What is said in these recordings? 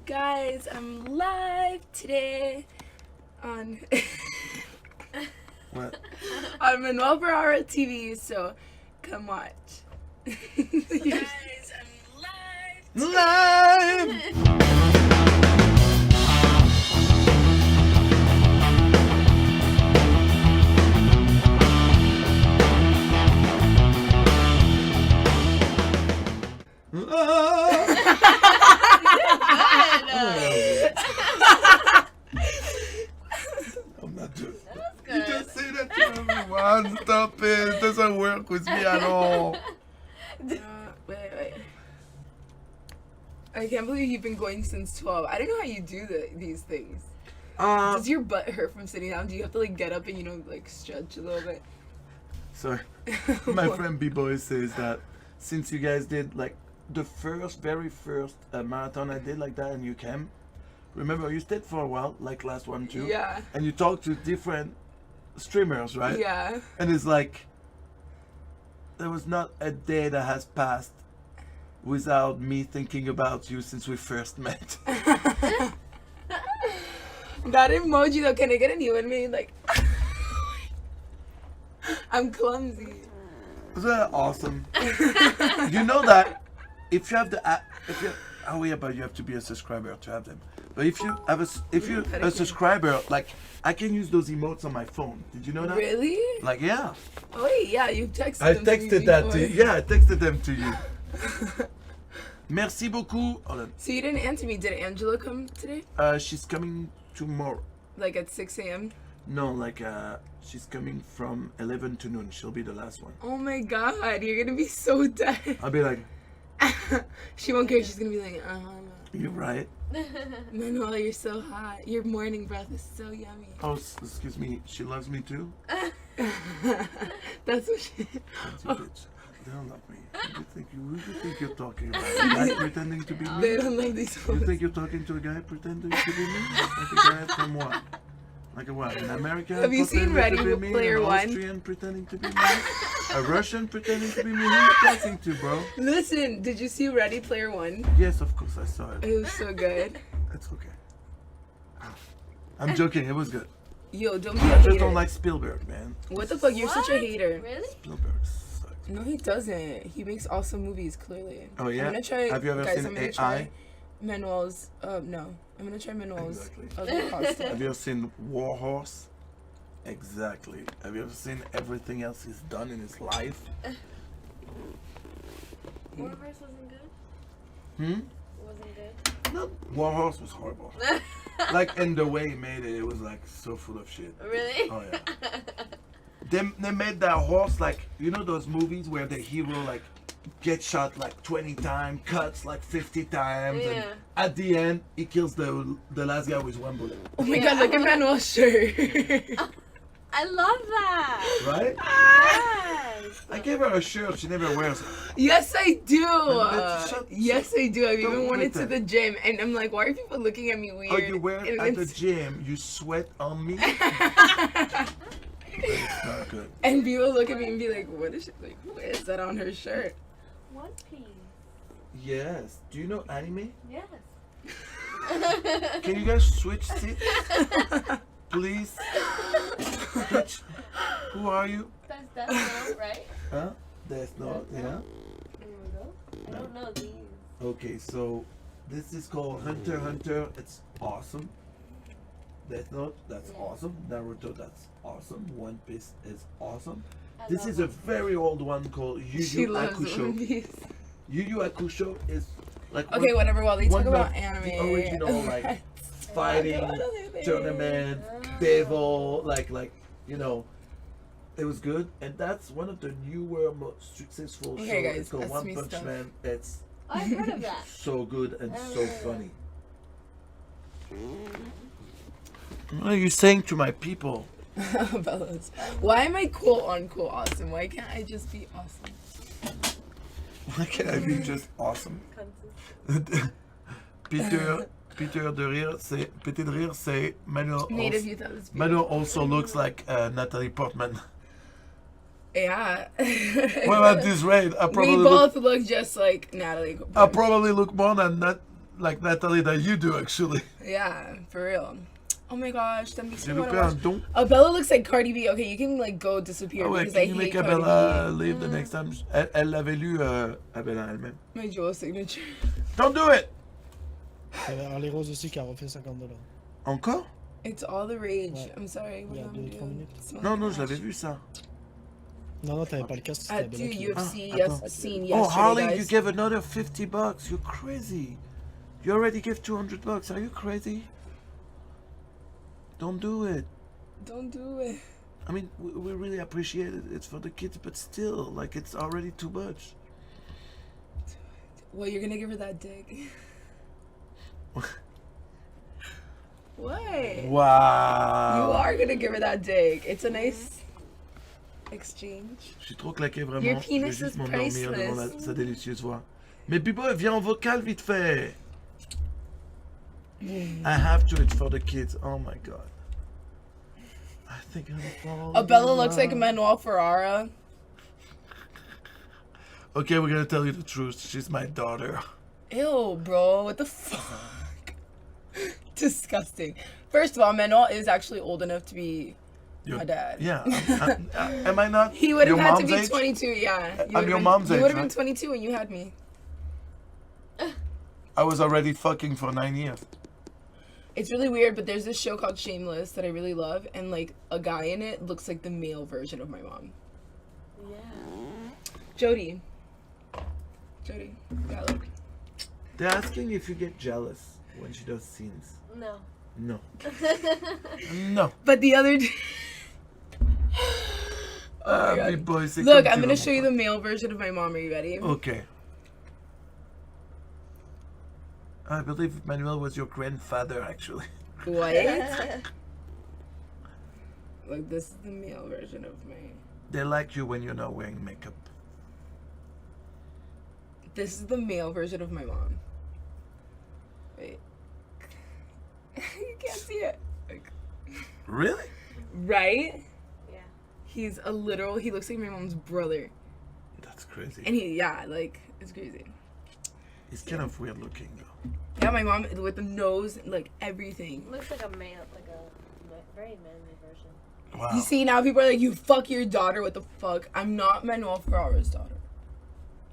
Guys, I'm live today on What? on ManuelFerraraTV, so come watch. Guys, I'm Live! I'm not doing it. You just say that to everyone. Stop it. It doesn't work with me at all. Wait. I can't believe you've been going since 12. I don't know how you do these things. Does your butt hurt from sitting down? Do you have to like get up and like stretch a little bit? Sorry. My friend B-Boy says that since you guys did like the very first marathon I did like that in UCAM, remember you stayed for a while, like last one too? Yeah. And you talked to different streamers, right? Yeah. And it's like, there was not a day that has passed without me thinking about you since we first met. That emoji though, can I get a new one made? Like, I'm clumsy. Isn't that awesome? You know that if you have the app, oh yeah, but you have to be a subscriber to have them. But if you have a subscriber, like I can use those emotes on my phone. Did you know that? Really? Like yeah. Oh wait, yeah, you texted. I them to me texted that to you. before. Yeah, I texted them to you. Merci beaucoup. Hold on. So you didn't answer me. Did Angela come today? She's coming tomorrow. Like at 6 a.m.? No, like she's coming from 11 to noon. She'll be the last one. Oh my god, you're gonna be so dead. I'll be like, She won't care. She's gonna be like, you're right. Manuel, you're so hot. Your morning breath is so yummy. Oh, excuse me. She loves me too. That's what she. Fancy bitch. They don't love me. Who do you think you're talking about? A guy pretending to be me? They don't love these You hoes. think you're talking to a guy pretending to be me? Like a guy from what? Like a what? An American? Have you seen pretending Ready to be me? Player An One? Austrian pretending to be me? A Russian pretending to be me? Who are you talking to, bro? Listen, did you see Ready Player One? Yes, of course I saw it. It was so good. It's okay. I'm joking. It was good. Yo, don't be I a just hater. don't like Spielberg, man. What the fuck? You're such a hater. Really? Spielberg sucks. No, he doesn't. He makes awesome movies, clearly. Oh yeah. I'm gonna try. Have you ever guys, seen I'm gonna AI? try Manuel's. No, I'm gonna try Manuel's. Exactly. Other pasta. Have you ever seen War Horse? Exactly. Have you ever seen everything else he's done in his life? Warverse wasn't good? Wasn't good? No. War Horse was horrible. Like, and the way he made it, it was like so full of shit. Really? Oh yeah. They made that horse like, you know those movies where the hero like gets shot like 20 times, cuts like 50 times, and Yeah. at the end he kills the last guy with one bullet. Oh my god, look at Manuel's shirt. I love that! Right? Yes! I gave her a shirt she never wears it. Yes, I do. Shut- Yes, I do. I've Don't even worn do it to that. the gym, and I'm like, why are people looking at me weird? Oh, you wear it And at the it's- gym, you sweat on me? It's not good. And people look at me and be like, what is she, like? What is that on her shirt? One Piece. Yes. Do you know anime? Yes. Can you guys switch seats? Please? Switch. Who are you? That's Death Note, right? Huh? Death Note, yeah. There we go. I don't know these. Okay, so this is called Hunter x Hunter. It's awesome. Death Note, that's awesome. Naruto, that's awesome. One Piece is awesome. I This love is a them. very old one called Yu She Yu loves One Hakusho. Piece. Yu Yu Hakusho is like Okay, whatever. While they talk one about of anime, the original like fighting tournament, Bevo, like you know, it was good, and that's one of the newer, most successful Okay, shows. guys, It's called ask One me Punch stuff. Man. It's I've heard of that. so good and I so remember funny. What are you saying to my people? Bella's. Why am I quote unquote awesome? Why can't I just be awesome? Why can't I be just awesome? Peter de rire, c'est Petit de rire, c'est Manuel. Native Also, youth that was Manuel also looks like Natalie Portman. Yeah. What about this rate? I We probably both look just like Natalie. I probably look more than like Natalie that you do actually. Yeah, for real. Oh my gosh, that makes J'ai me loupé want un to don. watch. Abella looks like Cardi B. Okay, you can like go disappear Ah ouais, because I can you hate make Cardi Abella B. leave the next time? Elle l'avait lu, Abella elle-même. My jewel signature. Don't do it! Il y avait Harley Rose aussi qui a refait $50. Encore? It's all the rage. Ouais. I'm sorry. What Il y a do you want me 2-3 to do? minutes. It smells Non, like non, je ash. l'avais vu ça. Non, t'avais pas le casque, c'était At Abella qui UFC Ah, yes, attends. scene Oh, yesterday, Harley, guys. you gave another $50. You're crazy. You already gave $200. Are you crazy? Don't do it. Don't do it. I mean, we really appreciate it. It's for the kids, but still, like, it's already too much. Well, you're gonna give her that dick. What? Wow. You are gonna give her that dick. It's a nice exchange. Je suis trop claqué, vraiment. Your Je vais penis juste is m'endormir devant priceless. sa délicieuse voix. Mais Bibo, viens en vocal vite fait. I have to. It's for the kids. Oh my god. I think I'm falling. Abella looks in like love. ManuelFerrara. Okay, we're gonna tell you the truth. She's my daughter. Ew, bro. What the fuck? Disgusting. First of all, Manuel is actually old enough to be my dad. Yeah. Am I not? He would have your had to mom's be age? 22, yeah. I'm your mom's You age, would have been right? 22 when you had me. I was already fucking for 9 years. It's really weird, but there's this show called Shameless that I really love, and like a guy in it looks like the male version of my mom. Yeah. Jody, yeah, look. They're asking if you get jealous when she does scenes. No. No. No. But the other day, oh my God. Big boy, c'est Look, comme I'm tu gonna veux, show you mon the male version of my mom. Are you ready? frère. Okay. I believe Manuel was your grandfather, actually. What? Like, this is the male version of me. They like you when you're not wearing makeup. This is the male version of my mom. Wait. You can't see it. Like, Really? right? Yeah. He's a literal, he looks like my mom's brother. That's crazy. And yeah, like, it's crazy. He's kind of weird looking, though. Yeah, my mom with the nose, like, everything. Looks like a man, like a very manly version. Wow. You see, now people are like, you fuck your daughter, what the fuck? I'm not ManuelFerrara's daughter.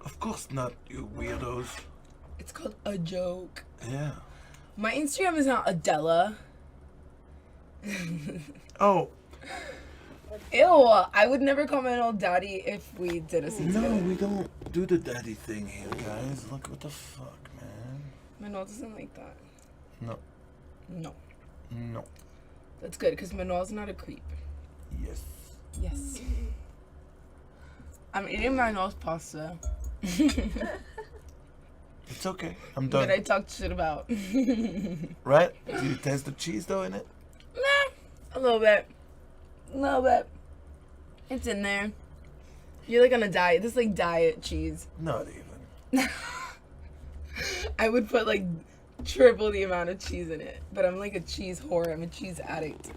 Of course not, you weirdos. It's called a joke. Yeah. My Instagram is not Adela. Oh, Ew, I would never call my old daddy if we did a scene no, together. we don't do the daddy thing here, guys. Look, what the fuck, man. Manuel doesn't like that. No. No. No. That's good, because Manuel's not a creep. Yes. Yes. I'm eating Manuel's pasta. It's okay. I'm done. That I talked shit about. Right? Do you taste the cheese, though, in it? Nah, a little bit. A little bit. It's in there. You're like on a diet. This is like diet cheese. Not even. I would put like triple the amount of cheese in it. But I'm like a cheese whore. I'm a cheese addict.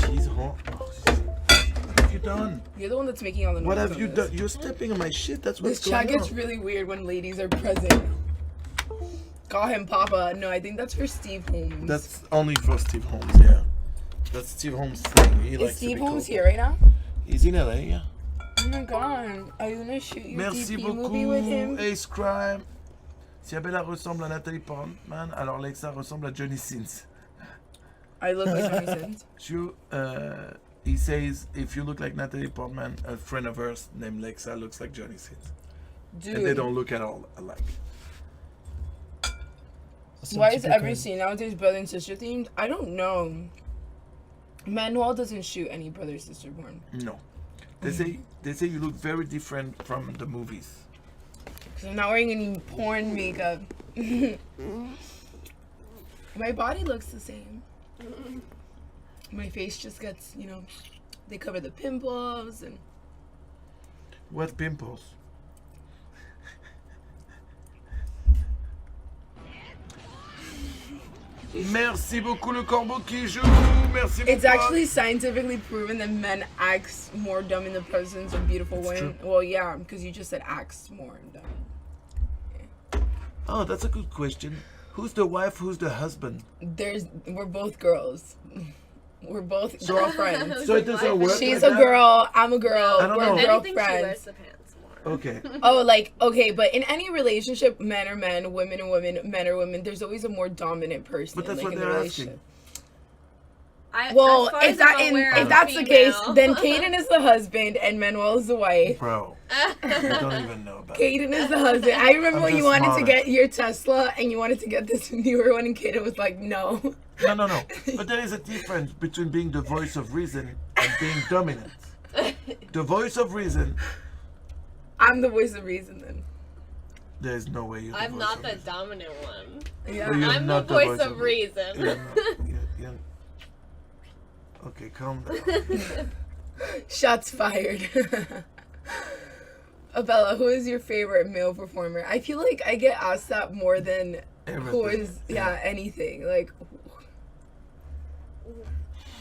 Cheese, huh? Oh, shit. What have you done? You're the one that's making all the noise. What have on you this. done? You're stepping on my shit. That's what's This chat going gets on. really weird when ladies are present. Call him Papa. No, I think that's for Steve Holmes. That's only for Steve Holmes, yeah. That's Steve Holmes' thing. He Is likes Steve to be Holmes called. here right now? He's in LA, yeah. Oh my god. Are you gonna shoot your Merci DP movie with him? beaucoup, Ace Crime. Si Abella ressemble à Nathalie Portman, alors Lexa ressemble à Johnny Sins. I look like Johnny Sins. He says, if you look like Natalie Portman, a friend of hers named Lexa looks like Johnny Sins. Dude. And they don't look at all alike. C'est un Why petit is peu every comme- scene nowadays brother and sister themed? I don't know. Manuel doesn't shoot any brother sister porn. No. They say you look very different from the movies. Because I'm not wearing any porn makeup. My body looks the same. My face just gets, you know, they cover the pimples and What pimples? Merci beaucoup le corbeau qui joue. Merci it's beaucoup. actually scientifically proven that men act more dumb in the presence of beautiful It's women. true. Well, yeah, because you just said acts more dumb. Oh, that's a good question. Who's the wife? Who's the husband? We're both girls. We're both girlfriends. So it doesn't work. She's like a that? girl. I'm a girl. I don't We're know. Anything she wears girlfriends. the pants more. Okay. Oh, like, okay, but in any relationship, men are men, women are women, men are women. There's always a more dominant person. But that's like, what in the they're relationship. asking. If that's the case, then Caden is the husband and Manuel is the wife. Bro, you don't even know about it. Caden is the husband. I remember I'm when you just wanted to smarter. get your Tesla and you wanted to get this newer one, and Caden was like, no. No. But there is a difference between being the voice of reason and being dominant. The voice of reason, I'm the voice of reason then. there's no way you're the I'm voice not of the reason. dominant one. Yeah. But you're I'm the not voice of reason. You're not- you're- Okay, calm down. Shots fired. Abella, who is your favorite male performer? I feel like I get asked that more than who Everything. is, anything. Like,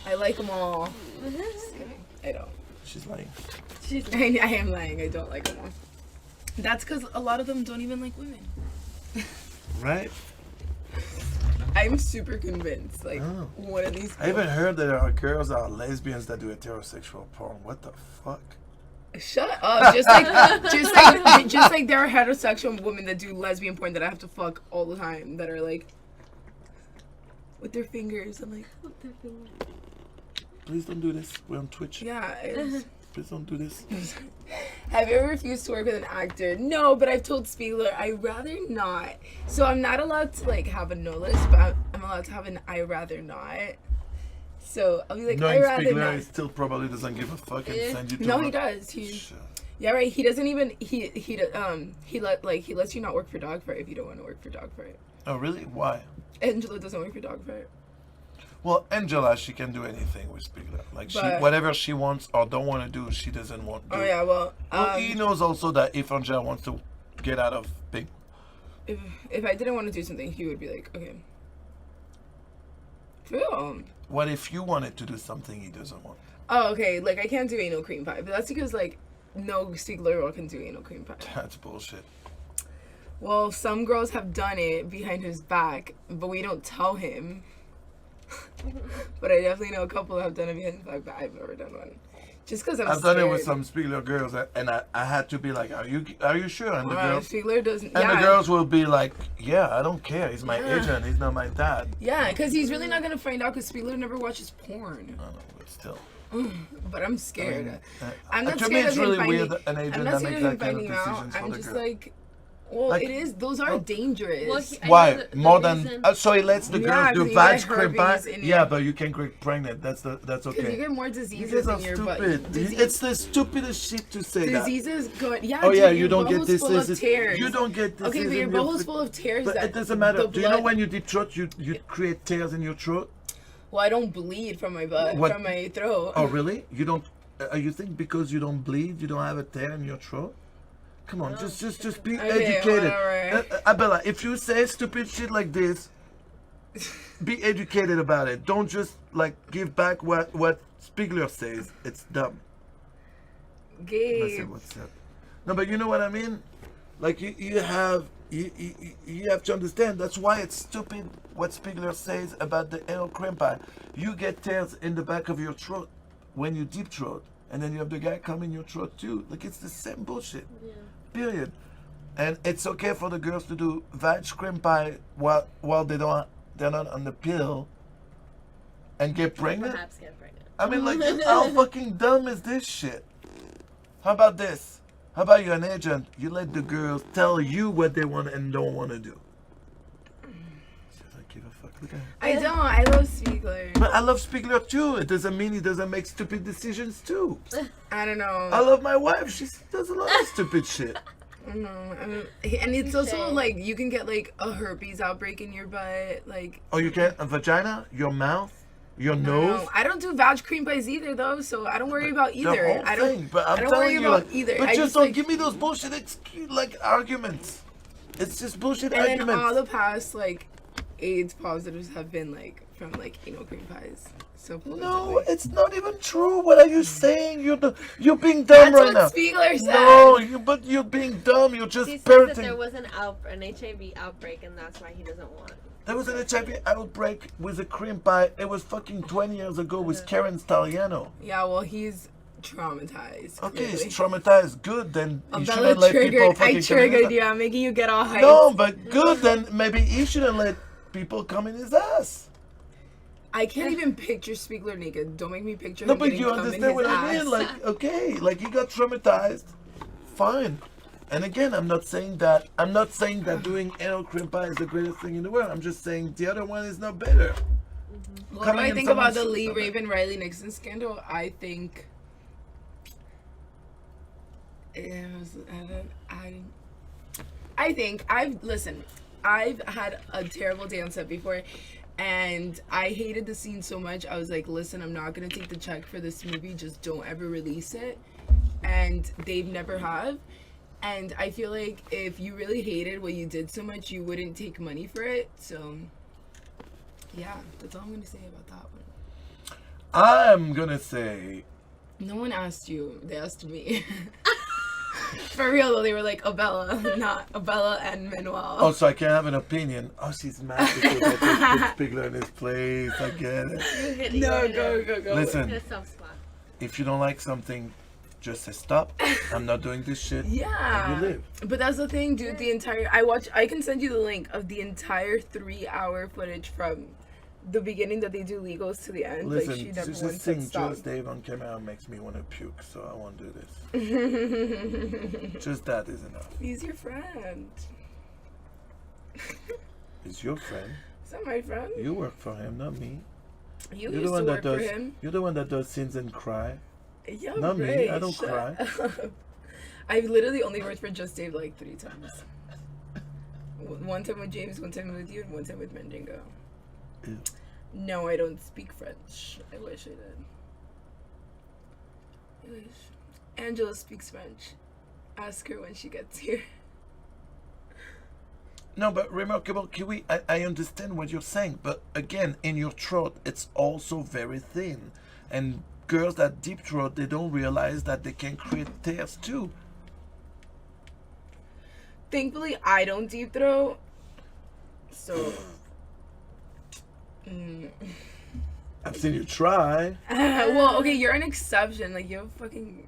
I like them all. Just kidding. I don't. She's lying. I am lying. I don't like them all. That's because a lot of them don't even like women. Right? I'm super convinced. Like, Oh. one of these I even heard that there are girls that are lesbians that do heterosexual porn. What the fuck? Shut up. Just like there are heterosexual women that do lesbian porn that I have to fuck all the time that are like with their fingers. I'm like, Please don't do this. We're on Twitch. yeah. Please don't do this. Have you ever refused to work with an actor? No, but I've told Spiegler I'd rather not. So I'm not allowed to like have a no list, but I'm allowed to have an I rather not. So I'll be like, Knowing I rather Spiegler, not. he still probably doesn't give a fuck and send you to No, work. he does. Shut. Yeah, right. He doesn't even he lets you not work for Dogfight if you don't want to work for Dogfight. Oh, really? Why? Angela doesn't work for Dogfight. Well, Angela, she can do anything with Spiegler. Like, But- whatever she wants or don't want to do, she doesn't want to do. Oh yeah, well, He knows also that if Angela wants to get out of Big, if I didn't want to do something, he would be like, okay. Film. what if you wanted to do something he doesn't want? Oh, okay. Like I can't do anal cream pie, but that's because like no Spiegler girl can do anal cream pie. That's bullshit. Well, some girls have done it behind his back, but we don't tell him. But I definitely know a couple that have done it behind his back, but I've never done one. Just because I've done it with some Spiegler girls, and I had to be like, "Are you sure?" And the girls, Spiegler doesn't. and Yeah. the girls will be like, "Yeah, I don't care. He's my Yeah. agent. He's not my dad." Yeah, because he's really not gonna find out because Spiegler never watches porn. I don't know, but still. But I'm scared. I I'm not to scared me, of it's him really finding. weird that an I'm agent not that scared makes of him that kind of finding out. decisions for I'm the just girl. like, well, Like- it is. Those are dangerous. Well, I Why? know the More than reason- so he lets the Yeah, girls 'cause do you vag get cream herpes pie. in Yeah, your- but you can get pregnant. That's Because you okay. get more You diseases guys are in your butt. stupid. Disease- It's the stupidest shit to say that. diseases go. Yeah. Oh yeah, dude, you your don't get butthole's this. full of tears. You don't get this. Okay, but your butthole's full of tears. But that it doesn't matter. the Do you know blood- when you deep throat, you create tears in your throat? Well, I don't bleed from my butt, What? from my throat. Oh really? You don't? You think because you don't bleed, you don't have a tear in your throat? Come on, just be Okay, educated. whatever. Abella, if you say stupid shit like this, be educated about it. Don't just like give back what Spiegler says. It's dumb. I Gabe. said, what's up? No, but you know what I mean? Like you have to understand that's why it's stupid what Spiegler says about the anal cream pie. You get tears in the back of your throat when you deep throat, and then you have the guy come in your throat too. Like it's the same bullshit. Yeah. Period. And it's okay for the girls to do vag cream pie while they're not on the pill and get pregnant. Perhaps get pregnant. I mean, like, how fucking dumb is this shit? How about this? How about you're an agent? You let the girls tell you what they want and don't want to do. She doesn't give a fuck. Look at her. I don't. I love Spiegler. But I love Spiegler too. It doesn't mean he doesn't make stupid decisions too. I don't know. I love my wife. She does a lot of stupid shit. No, I mean, and it's also like you can get like a herpes outbreak in your butt, like. Oh, you get a vagina, your mouth, your nose. No, I don't do vag cream pies either, though, so I don't worry about either. The whole I don't. thing. But I'm I don't telling worry you, about like, either. But I just like, don't give me those bullshit like arguments. It's just bullshit And then arguments. all the past like AIDS positives have been like from like anal cream pies. So No, it's not even true. What are you saying? You're being dumb that's right what now. Spiegler said. No, but you're being dumb. You're just He said that parroting. there was an HIV outbreak, and that's why he doesn't want. There was an HIV outbreak with a cream pie. It was fucking 20 years ago with Karen Staliano. Yeah, well, he's traumatized. Okay, clearly. he's traumatized. Good, then you Abella shouldn't let people triggered. fucking I come in his triggered ass. you. I'm making you get all hyped. No, but good, then maybe he shouldn't let people come in his ass. I can't even picture Spiegler naked. Don't make me picture No, him but getting you cum in understand his what ass. I mean? Like, okay, like he got traumatized. Fine. And again, I'm not saying that doing anal cream pie is the greatest thing in the world. I'm just saying the other one is not better. What do Coming I in think about the someone's- Lee Raven Riley Nixon scandal? I think I've had a terrible day on set before, and I hated the scene so much. I was like, listen, I'm not gonna take the check for this movie. Just don't ever release it. And they've never have. And I feel like if you really hated what you did so much, you wouldn't take money for it. So yeah, that's all I'm gonna say about that one. I'm gonna say No one asked you. They asked me. For real though, they were like Abella, not Abella and Manuel. oh, so I can have an opinion. Oh, she's mad because I just put Spiegler in his place. I get it. No, go. Listen, Hit a soft spot. if you don't like something, just say stop. I'm not doing this shit. Yeah. And you live. But that's the thing, dude. I can send you the link of the entire 3-hour footage from the beginning that they do legals to the end. Listen, like she never just once said seeing stop. Just Dave on camera makes me want to puke, so I won't do this. Just that is enough. He's your friend. He's your friend. Is that my friend? You work for him, not me. You You're used the one to that work does. for him. You're the one that does sins and cry. Yeah, Not me, right. I don't Shut cry. up. I've literally only worked for Just Dave like 3 times. One time with James, one time with you, and one time with Mandingo. Ew. No, I don't speak French. I wish I did. I wish. Angela speaks French. Ask her when she gets here. No, but remarkable Kiwi, I understand what you're saying, but again, in your throat, it's also very thin. And girls that deep throat, they don't realize that they can create tears too. Thankfully, I don't deep throat. So. I've seen you try. Well, okay, you're an exception. Like, you're a fucking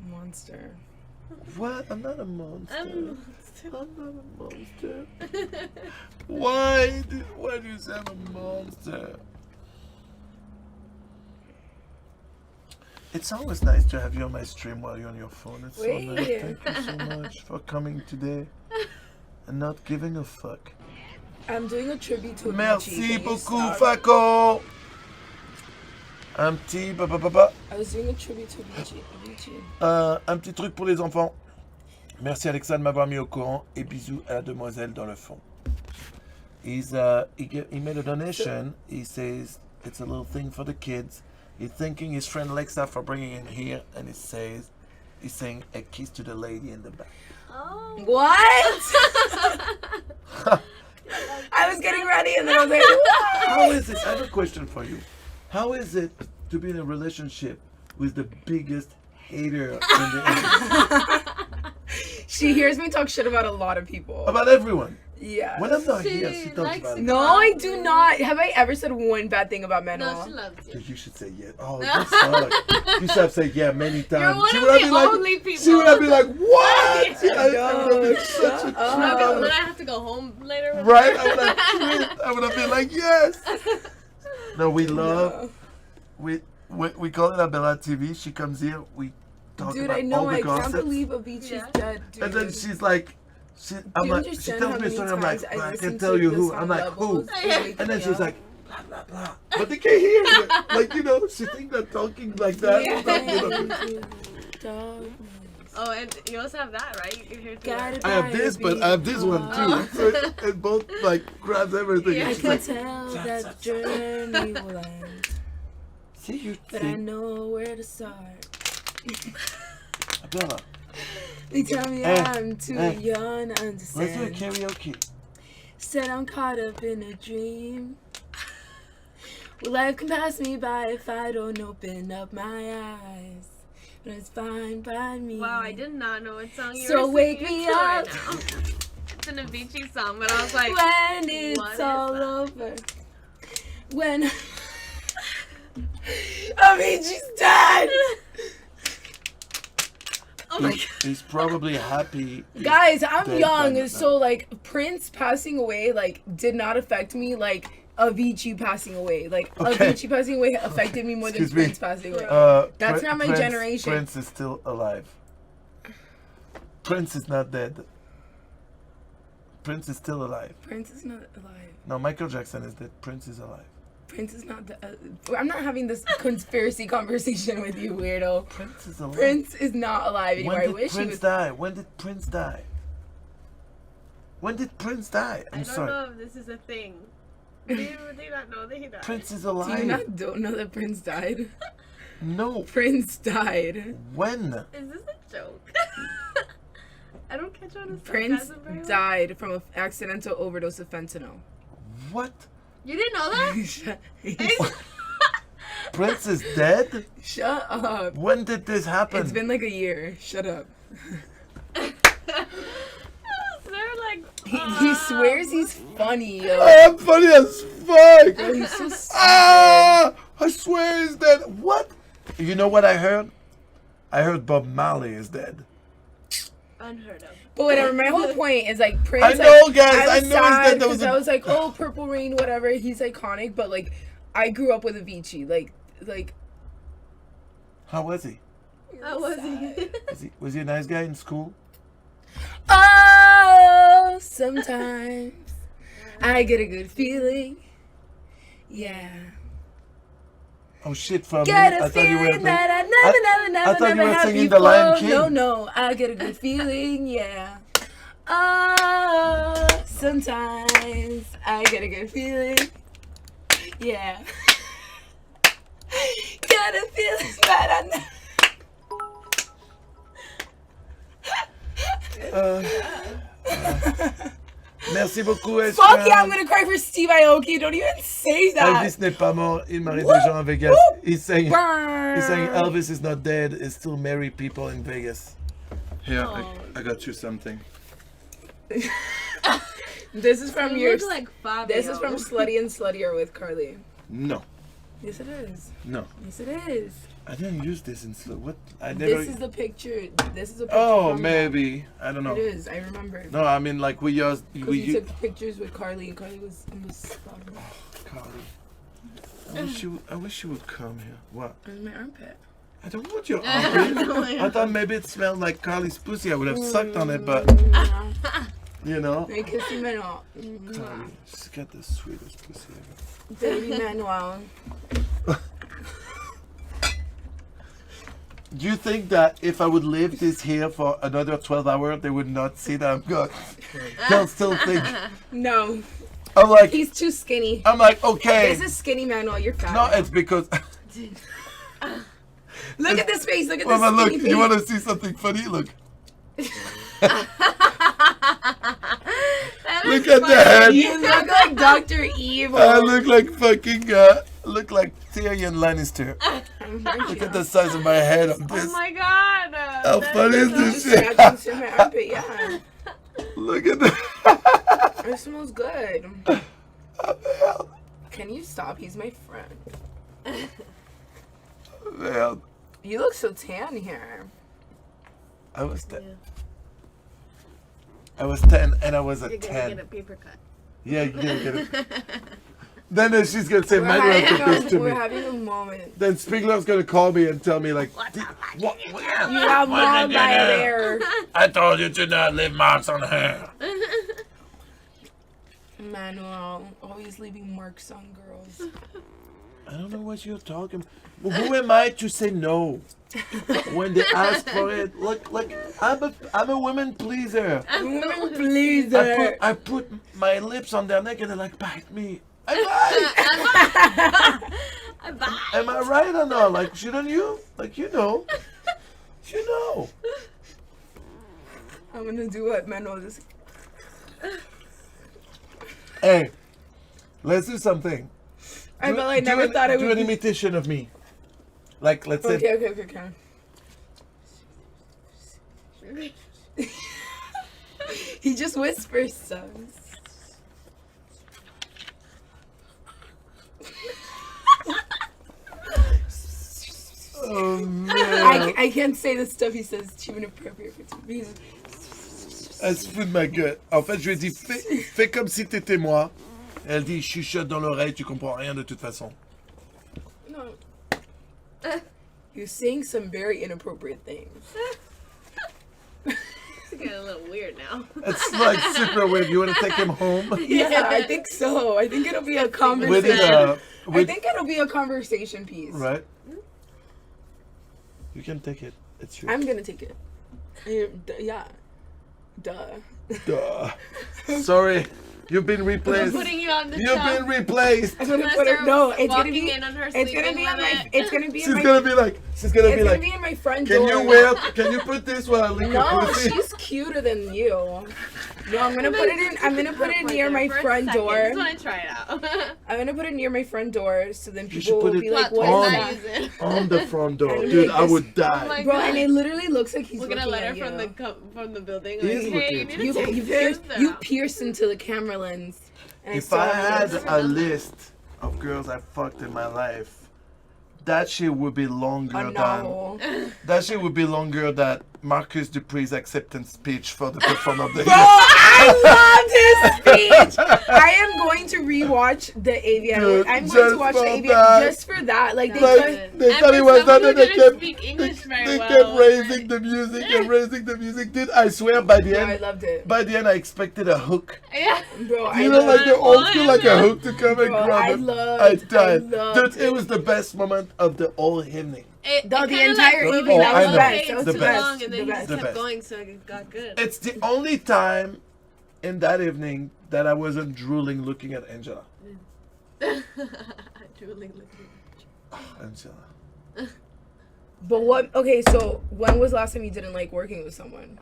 monster. What? I'm not a monster. I'm I'm not a monster. Why do you say I'm a monster? It's always nice to have you on my stream while you're on your phone. It's so nice. Wait. Thank you so much for coming today and not giving a fuck. I'm doing a tribute to Avicii. Merci Can you beaucoup, stop? Faco. Un petit I was doing a tribute to Avicii. un petit truc pour les enfants. Merci Alexa de m'avoir mis au courant et bisous à la demoiselle dans le fond. He made a donation. He says it's a little thing for the kids. He's thanking his friend Alexa for bringing him here, and he's saying a kiss to the lady in the back. Oh. What? I was getting ready and then I was like, what? How is it? I have a question for you. How is it to be in a relationship with the biggest hater in the She hears me talk shit about a lot of people. about everyone? Yeah. When I'm not She here, she talks likes about it. it. No, I do not. Have I ever said one bad thing about Manuel? No, she loves you. You should say yeah. Oh, that sucks. You should have said yeah many times. You're one She of would have the been like, only people. she would have been like, what? I No, would have been such a shut up. No, 'cause troll. then I have to go home later. With Right? her. I would have been like, yes. No, we love. We call it Abella TV. She comes here. We talk Dude, about I know. all the I gossips. can't believe Avicii's Yeah. dead, dude. And then she's like, she you tells understand me how a many story. I'm like, times I "Well, I listened can tell to you this who. on I'm like, who? levels to wake And then me she's up? like, blah, blah, blah. But they can't hear it. Like, you know, she thinks that talking like that. Oh, and you also have that, right? You can hear through Got that. it. I have this, but I have this one too. So it both like grabs everything. Yeah. I And she's can like, tell that the journey will end, see you but I think, know where to start. Abella, They tell me Hey, I'm too hey, young to let's do a understand. karaoke. Said I'm caught up in a dream. Well, life can pass me by if I don't open up my eyes. But it's fine by me. Wow, I did not know what song you So were wake singing me to right up. now. It's an Avicii song, but I was like, When what it's is all that? over. When Avicii's dead. Oh my god. He's probably happy. he's Guys, I'm dead young, by so now. like Prince passing away like did not affect me like Avicii passing away. Like Okay. Avicii passing away affected me more than Excuse me. Prince passing away. That's not my Prince, generation. Prince is still alive. Prince is not dead. Prince is still alive. Prince is not alive. No, Michael Jackson is dead. Prince is alive. Prince is not. I'm not having this conspiracy conversation with you, weirdo. Prince is alive. Prince is not alive anymore. When I did wish he Prince was. die? When did Prince die? When did Prince die? I I'm don't sorry. know if this is a thing. Do you not know that he died? Prince is Do alive. you not don't know that Prince died? No. Prince died. When? Is this a joke? I don't catch on his Prince sarcasm very well. died from an accidental overdose of fentanyl. What? You didn't know that? Prince is dead? Shut up. When did this happen? It's been like a year. Shut up. They're like, He swears he's funny, yo. I'm funny as fuck. Yo, he's so stupid. Ah! I swear he's dead. What? You know what I heard? I heard Bob Marley is dead. unheard of. But whatever, my whole point is like Prince. I know, like, guys, I was know he's sad dead. That 'cause was a- I was like, oh, Purple Rain, whatever. He's iconic, but like, I grew up with Avicii. Like. How was he? How was he? Was he a nice guy in school? Oh, sometimes I get a good feeling. Yeah. Oh shit! For a Get minute, a I thought you were. feeling that I never thought you were had singing before. The Lion King. No, I get a good feeling, yeah. Oh, sometimes I get a good feeling, yeah. Get a feeling that I Merci beaucoup, Esther. Fuck yeah, I'm gonna cry for Steve Aoki. Don't even say that. Elvis n'est pas mort. Il marie des gens à Vegas. He's saying Burn. Elvis is not dead. He still marry people in Vegas. Here, I got you something. This is from You your. look like Fabio. This is from Slutty and Sluttier with Carly. No, Yes, it is. no. Yes, it is. I didn't use this in what? I never. This is the picture. This is a picture. Oh, from maybe. I don't It know. is. I remember. No, I mean like we used. Because you took pictures with Carly, and Carly was in the spot. Carly. I wish you would come here. What? On my armpit. I don't want your armpit. I thought maybe it smelled like Carly's pussy. I would have sucked on it, but you know. Hey, kiss you, Manuel. Carly, she's got the sweetest pussy ever. Baby Manuel. Do you think that if I would leave this here for another 12 hours, they would not see that I'm gone? They'll still think. No, I'm like, he's too skinny. okay. This is skinny Manuel. You're fat. No, it's because. Look at this face. Look at Mama, this look, skinny face. you want to see something funny? Look. Look at the head. You look like Dr. Evil. I look like fucking, look like Tyrion Lannister. Look at the size of my head on this. Oh my god. How funny is this shit? Scratch into my armpit, yeah. Look at that. It smells good. Can you stop? He's my friend. Man, You look so tan here. I was 10. I was 10 and I was a You're gonna 10. get a paper cut. Yeah, you didn't get it. Then she's gonna say, Manuel did this to We're me. having a moment. Then Spiegler's gonna call me and tell me like, What the fuck? what? You have mauled by a bear. I told you to not leave marks on her. Manuel, always leaving marks on girls. I don't know what you're talking. Well, who am I to say no when they ask for it? Look, I'm a woman pleaser. Woman pleaser. I put my lips on their neck and they're like, bite me. Am I? Am I right or not? Like, shouldn't you? Like, you know. You know. I'm gonna do what Manuel just. Hey, let's do something. I felt I never thought it do would an be... imitation of me. Like, let's say. Okay. He just whispers songs. Oh man. I can't say the stuff he says. It's too inappropriate for me. Elle se fout de ma gueule. En fait, je lui ai dit, fais comme si t'étais moi. Elle dit, chuchote dans l'oreille, tu comprends rien de toute façon. No. You're saying some very inappropriate things. It's getting a little weird now. It's like super weird. You want to take him home? Yeah, I think so. I think it'll be a conversation. I think it'll be a conversation piece. Right? You can take it. It's yours. I'm gonna take it. Yeah. Duh. Duh. Sorry. You've been I'm replaced. putting you on the You've shelf. been replaced. I'm gonna Unless put it. they're No, it's gonna walking be. in on her It's gonna sleeping be on with my. it. It's gonna be. She's in my, gonna be like. She's gonna It's be gonna like. be in my front Can door. you wear? Can you put this while I lick your No, pussy? she's cuter than you. No, I'm gonna put it in. I'm gonna put it near my For a front second. door. Just want to try it out. I'm gonna put it near my front door, so then You should people put will it be like, What "What is is on- that that?" using? On the front door, And dude. like I this- would Oh die. my Bro, God. and it literally looks like he's Looking at a looking letter at you. from the building. He is Like, hey, you looking. need to take You this you out. pierce into the camera lens. And If saw I had this. a list of girls I fucked in my life, that shit would be longer Oh, than no. that shit would be longer than Marcus Dupree's acceptance speech for the performer of the Bro, year. I loved his speech. I am going to rewatch the AVN. Dude, I'm going to just watch the for AVN that. just for that. Like, they Like, could, they And thought he for was someone done and who they didn't kept, speak English very they well, kept raising right? the music and raising the music. Dude, I swear by the no, I end, loved it. by the end I expected a hook. Yeah. Bro, I You know, like loved the old school, like a hook to come and Bro, grab I him. loved- I died. I loved Dude, it was the best moment of the whole evening. No, the kinda entire like evening, moved that was on the best, way that was the too best, long, and then the he best. just The kept best. going, so it got good. It's the only time in that evening that I wasn't drooling looking at Angela. Drooling, looking. Angela. But what? Okay, so when was the last time you didn't like working with someone?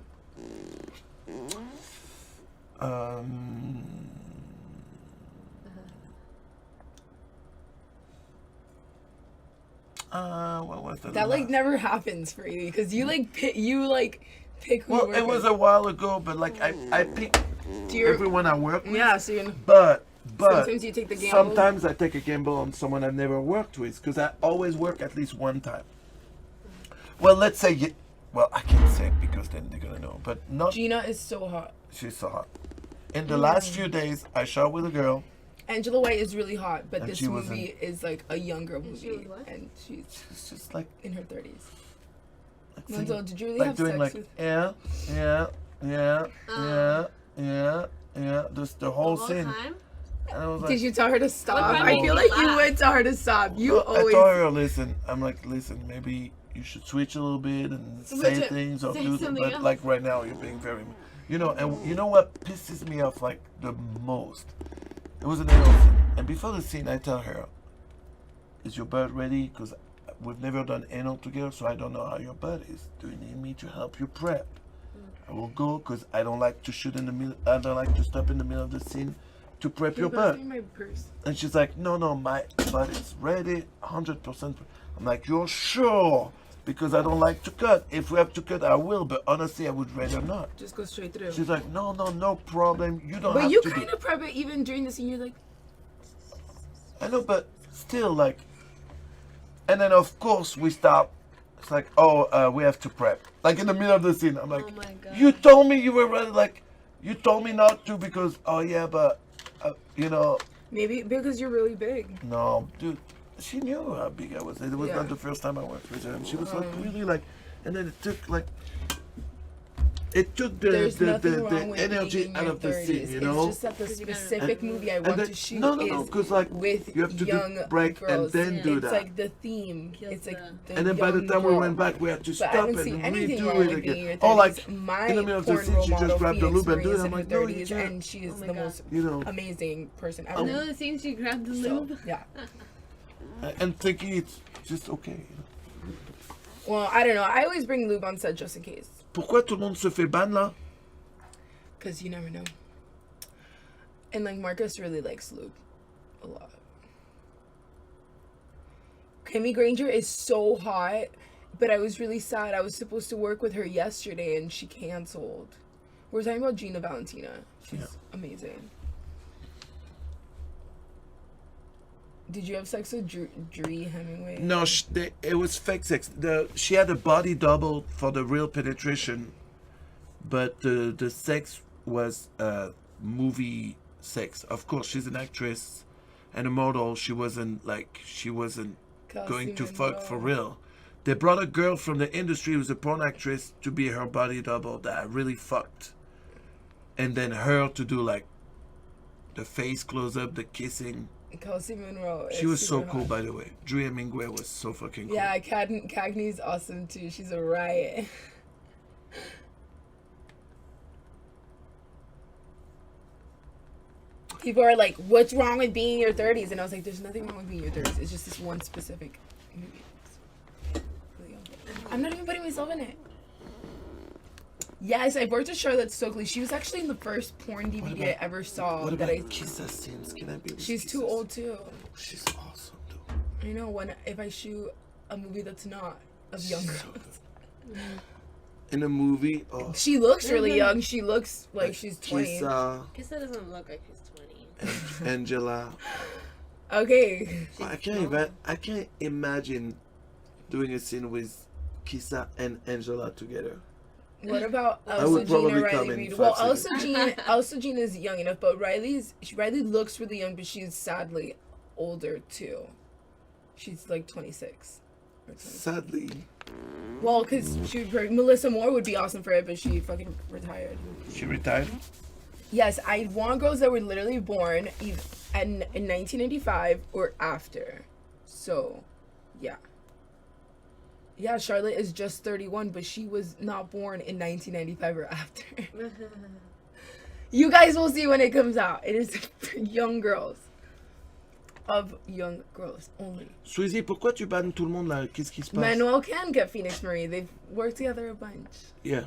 What was that? That like never happens for you because you like pick who you Well, work it was with. a while ago, but like I pick Do you- everyone I work with. Yeah, so you But sometimes you take the gamble. sometimes I take a gamble on someone I've never worked with because I always work at least one time. Well, let's say well, I can't say it because then they're gonna know. But not Gina is so hot. she's so hot. In the last few days, I shot with a girl. Angela White is really hot, but And this she wasn't- movie is like a younger movie, was what? and she's It's just like in her 30s. singing- Monzo, did you really like have doing sex like with? just the whole The whole scene. time? And I was like, Did you tell her to stop? part I made feel me like you laugh? would tell her to stop. You well, always. I told her, listen. I'm like, listen, maybe you should switch a little bit and say it. things or Say do something but else. like right now you're being very, and you know what pisses me off like the most? It was an anal scene, and before the scene, I tell her, "Is your butt ready? Because we've never done anal together, so I don't know how your butt is. Do you need me to help you prep? I will go because I don't like to shoot in the middle. I don't like to stop in the middle of the scene to prep your butt." My purse. And she's like, no, my butt is ready, 100%. I'm like, you're sure? Because I don't like to cut. If we have to cut, I will. But honestly, I would rather not. Just go straight through. She's like, no problem. You don't But have you to kind do. of prep it even during the scene. You're like, I know, but still, like. And then of course we stop. It's like, we have to prep. Like in the middle of the scene, I'm like, Oh my God. you told me you were ready. Like, you told me not to because, but, maybe because you're really big. No, dude, she knew how big I was. It was Yeah. not the first time I worked with her. And she was like really like, and then it took the There's nothing wrong with energy being in out your of the 30s. scene, you know. It's just that the Because you gotta- specific movie I want then, to shoot no, is because like with you have to young do break girls. and then do It's that. like the theme. Kills It's like the- the And then by the young time we girl. went back, we had to But stop I don't it see and anything wrong redo with it being in your again. 30s. Oh, like my in the middle of the porn scene, role she just model, grabbed the Phoenix lube and do it. Marie, is I'm in her like, no, you 30s, can't. and she is Oh my the God. most You know, amazing person I ever. know the scene she grabbed the So, lube. yeah. and thinking it's just okay. Well, I don't know. I always bring lube on set just in case, Pourquoi tout le monde se fait ban là? because you never know. And like Marcus really likes Luke a lot. Kimmy Granger is so hot, but I was really sad. I was supposed to work with her yesterday and she canceled. We're talking about Gina Valentina. She's amazing. Did you have sex with Dree Hemingway? No, it was fake sex. She had a body double for the real penetration, but the sex was movie sex. Of course, she's an actress and a model. She wasn't going to fuck for real. They brought a girl from the industry who's a porn actress to be her body double that really fucked. And then her to do like the face close up, the kissing. Kelsey Monroe. She was so cool, by the way. Drew Hemingway was so fucking cool. Yeah, Cagney's awesome too. She's a riot. People are like, what's wrong with being in your 30s? And I was like, there's nothing wrong with being in your 30s. It's just this one specific movie. I'm not even putting myself in it. Yes, I've worked with Charlotte Stokely. She was actually in the first porn DVD I ever saw. What about Kissa Sims? Can I be with She's Kissa too old too. She's awesome too. I know, if I shoot a movie that's not of young girls. In a movie, She looks really young. She looks like she's 20. Kissa, Kissa doesn't look like he's 20. Angela. Okay. I can't imagine doing a scene with Kissa and Angela together. What about I would Elsa Jean or probably come Riley in Reid? 5 Well, seconds. Elsa Jean is young enough, but Riley looks really young, but she's sadly older too. She's like 26. Sadly. Well, because Melissa Moore would be awesome for it, but she fucking retired. She retired? Yes, I want girls that were literally born in 1995 or after. So, yeah. Yeah, Charlotte is just 31, but she was not born in 1995 or after. You guys will see when it comes out. It is for young girls. Of young girls only. Sweezy, pourquoi tu bannes tout le monde là? Qu'est-ce qui se passe? Manuel can get Phoenix Marie. They've worked together a bunch. Yeah.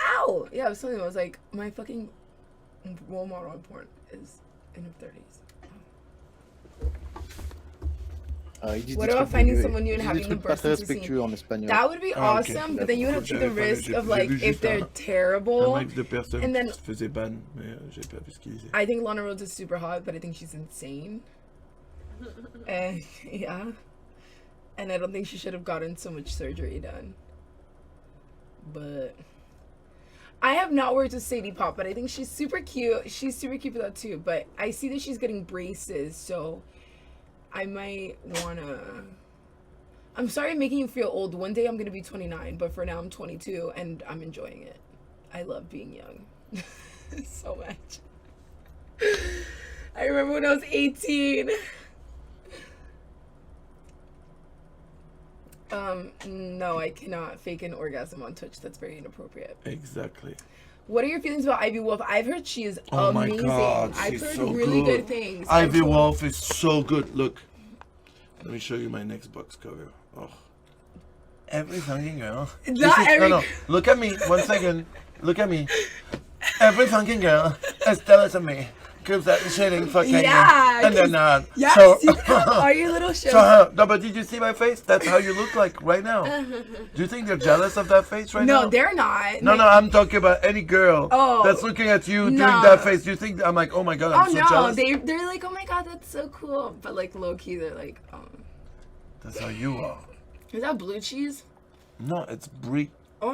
Ow! Yeah, I was telling you, I was like, my fucking role model in porn is in her 30s. What about finding someone new and having them burst into scene? That would be awesome, but then you would have to take the risk of like if they're terrible. And then I think Lana Rhodes is super hot, but I think she's insane. And yeah, and I don't think she should have gotten so much surgery done. But I have not worked with Sadie Pop, but I think she's super cute. She's super cute for that too. But I see that she's getting braces, so I might wanna. I'm sorry making you feel old. One day I'm gonna be 29, but for now I'm 22 and I'm enjoying it. I love being young so much. I remember when I was 18. No, I cannot fake an orgasm on Twitch. That's very inappropriate. Exactly. What are your feelings about Ivy Wolf? I've heard she is Oh amazing. my God, I've she's heard so really good. good things. Ivy Wolf is so good. Look, let me show you my next box cover. Oh, every fucking girl. No. Look at me. 1 second. Look at me. Every fucking girl is jealous of me. Keeps that shitting fucking. Yeah. And they're not. Yes, So, you are your little show. no, but did you see my face? That's how you look like right now. Do you think they're jealous of that face right now? No, they're not. No, I'm talking about any girl that's looking at you doing that face. Do you think I'm like, oh my god, I'm so jealous? They're like, oh my god, that's so cool. But like low key, they're like, That's how you are. Is that blue cheese? No, it's brie. If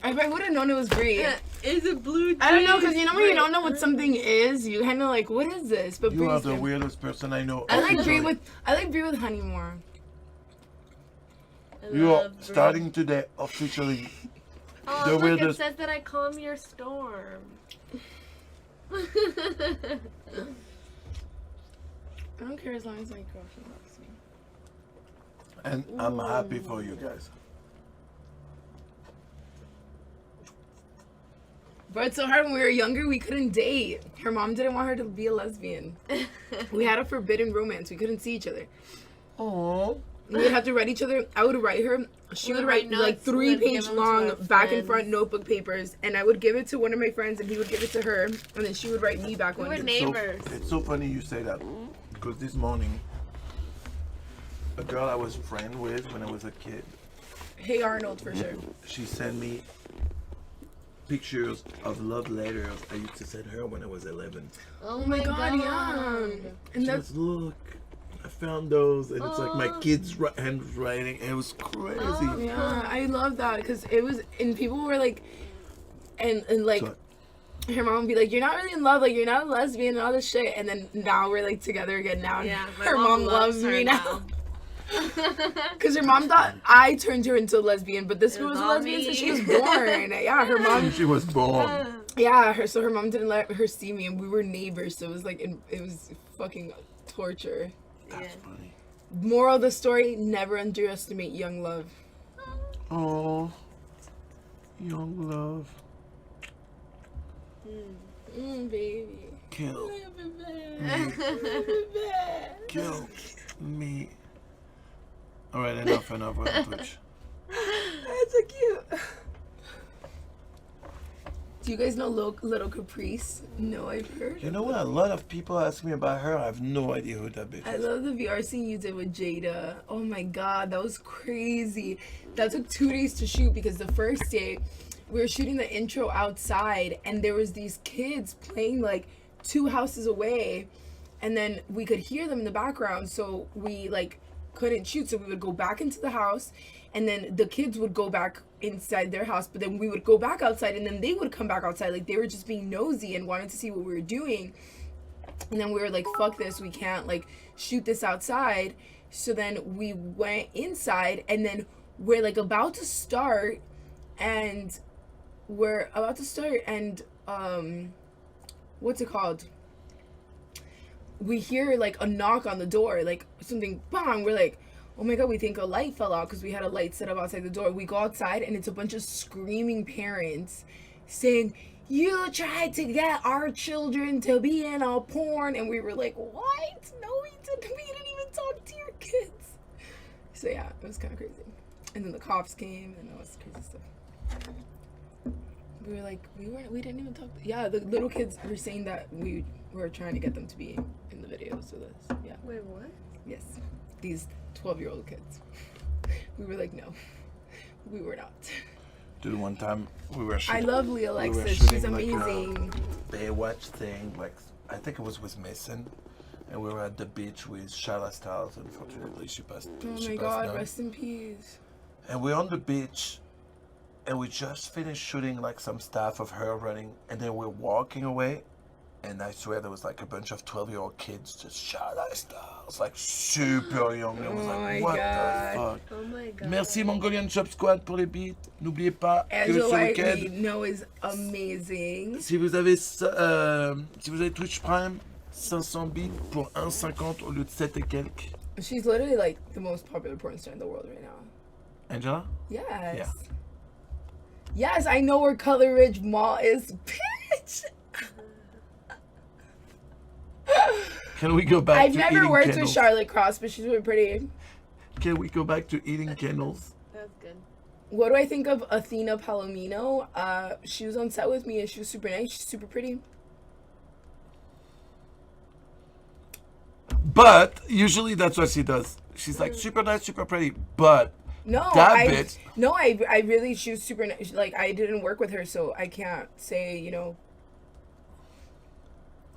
I would have known it was brie. Is it blue cheese? I don't know, because you know when you don't know what something is, you kind of like, what is this? But You are brie's the good. weirdest person I know. I like brie with honey more. You are starting today officially. Oh, the look, weirdest. it says that I calm your storm. I don't care as long as my girlfriend loves me. And I'm happy for you guys. But it's so hard when we were younger, we couldn't date. Her mom didn't want her to be a lesbian. We had a forbidden romance. We couldn't see each other. Oh. We would have to write each other. I would write her. She would write like notes and then 3-page give them to long our back and friends. front notebook papers, and I would give it to one of my friends, and he would give it to her, and then she would write me back We one. were So, neighbors. it's so funny you say that because this morning, a girl I was friend with when I was a kid, Hey Arnold, for sure. she sent me pictures of love letters I used to send her when I was 11. Oh my God, yeah. And She that's was, look, I found those, and it's like my kid's handwriting. It was crazy. yeah, I love that because it was, and people were like, and like. So, Her mom would be like, "You're not really in love, like you're not a lesbian and all this shit." And then now we're like together again now. Yeah, my her mom loves her me now. Because her mom thought I turned her into a lesbian, but this It girl was was a all lesbian me. since she was born. Yeah, her mom. she was born. Yeah, so her mom didn't let her see me, and we were neighbors, so it was like it was fucking torture. That's funny. Moral of the story: never underestimate young love. Oh, young love. Baby. Kill Kill me. Alright, enough. We're on Twitch. That's so cute. Do you guys know Little Caprice? No, I've heard. You know what? A lot of people ask me about her. I have no idea who that bitch I is. love the VR scene you did with Jada. Oh my god, that was crazy. That took 2 days to shoot because the first day we were shooting the intro outside and there was these kids playing like 2 houses away, and then we could hear them in the background, so we like couldn't shoot, so we would go back into the house and then the kids would go back inside their house, but then we would go back outside and then they would come back outside, like they were just being nosy and wanted to see what we were doing. And then we were like, fuck this, we can't like shoot this outside. So then we went inside and then we're like about to start and what's it called? We hear like a knock on the door, like something bang. We're like, oh my god, we think a light fell out because we had a light set up outside the door. We go outside and it's a bunch of screaming parents saying, "You tried to get our children to be in a porn." And we were like, what? No, we didn't. We didn't even talk to your kids. So yeah, it was kind of crazy. And then the cops came and all this crazy stuff. We were like, we didn't even talk. Yeah, the little kids were saying that we were trying to get them to be in the videos with us. Yeah. Wait, what? Yes. These 12-year-old kids. We were like, no, we were not. Dude, one time we were shooting. I love Leah we were Alexis. shooting, She's like, amazing. Baywatch thing, like I think it was with Mason, and we were at the beach with Shala Styles. Unfortunately, she passed. Oh she my passed god, now. rest in peace. And we're on the beach, and we just finished shooting like some stuff of her running, and then we're walking away, and I swear there was like a bunch of 12-year-old kids just Shala Styles, like super young. I was Oh my like, what God. the fuck? Oh my god. Merci Mongolian Shop Squad pour les beats. N'oubliez pas que Angela ce White, week-end, we know, is amazing. si vous avez Twitch Prime, 500 bits pour 1,50 au lieu de 7 et quelques. She's literally like the most popular porn star in the world right now. Angela? Yes. Yeah. Yes, I know where Color Ridge Mall is, bitch. Can we go back I've to never eating worked candles? with Charlotte Cross, but she's really pretty. Can we go back to eating candles? That's good. What do I think of Athena Palomino? She was on set with me and she was super nice. She's super pretty. But usually that's what she does. She's like super nice, super pretty, but No, that bitch. No, I really, she was super nice. Like, I didn't work with her, so I can't say, you know.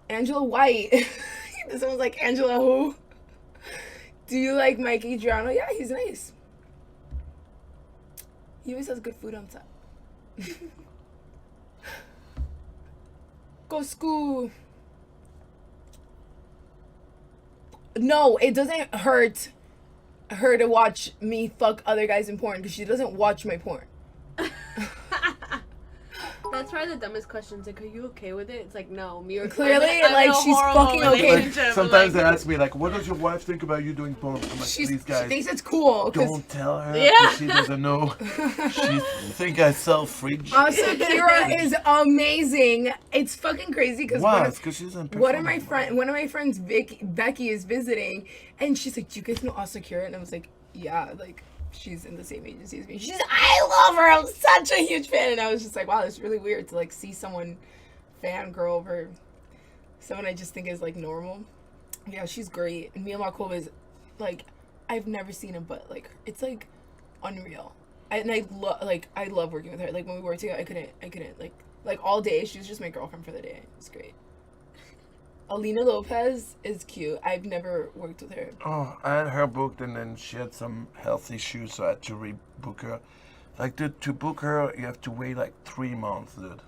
Angela White. This sounds like Angela who? Do you like Mike Adriano? Yeah, he's nice. He always has good food on set. Go school. No, it doesn't hurt her to watch me fuck other guys in porn because she doesn't watch my porn. That's probably the dumbest question. It's like, are you okay with it? It's like, no. Me or Clearly, I'm in like, a she's horrible fucking okay. relationship, Like, sometimes like- they ask me like, what does your wife think about you doing porn? I'm like, She please guys, thinks it's cool. 'Cause don't tell her. Yeah. 'Cause she doesn't know. She think I sell fridge. Also, Kira is amazing. It's fucking crazy because Why? It's because she's in one of my friends, Becky, is visiting, and she's like, "Do you guys know Asa Kira?" And I was like, yeah, like she's in the same agency as me. I love her. I'm such a huge fan. And I was just like, wow, it's really weird to like see someone fangirl over someone I just think is like normal. Yeah, she's great. And Mia Malkova is like, I've never seen him, but like it's like unreal. I love working with her. Like when we worked together, I couldn't like all day. She was just my girlfriend for the day. It was great. Alina Lopez is cute. I've never worked with her. Oh, I had her booked, and then she had some health issues, so I had to rebook her. Like, dude, to book her, you have to wait like 3 months, dude.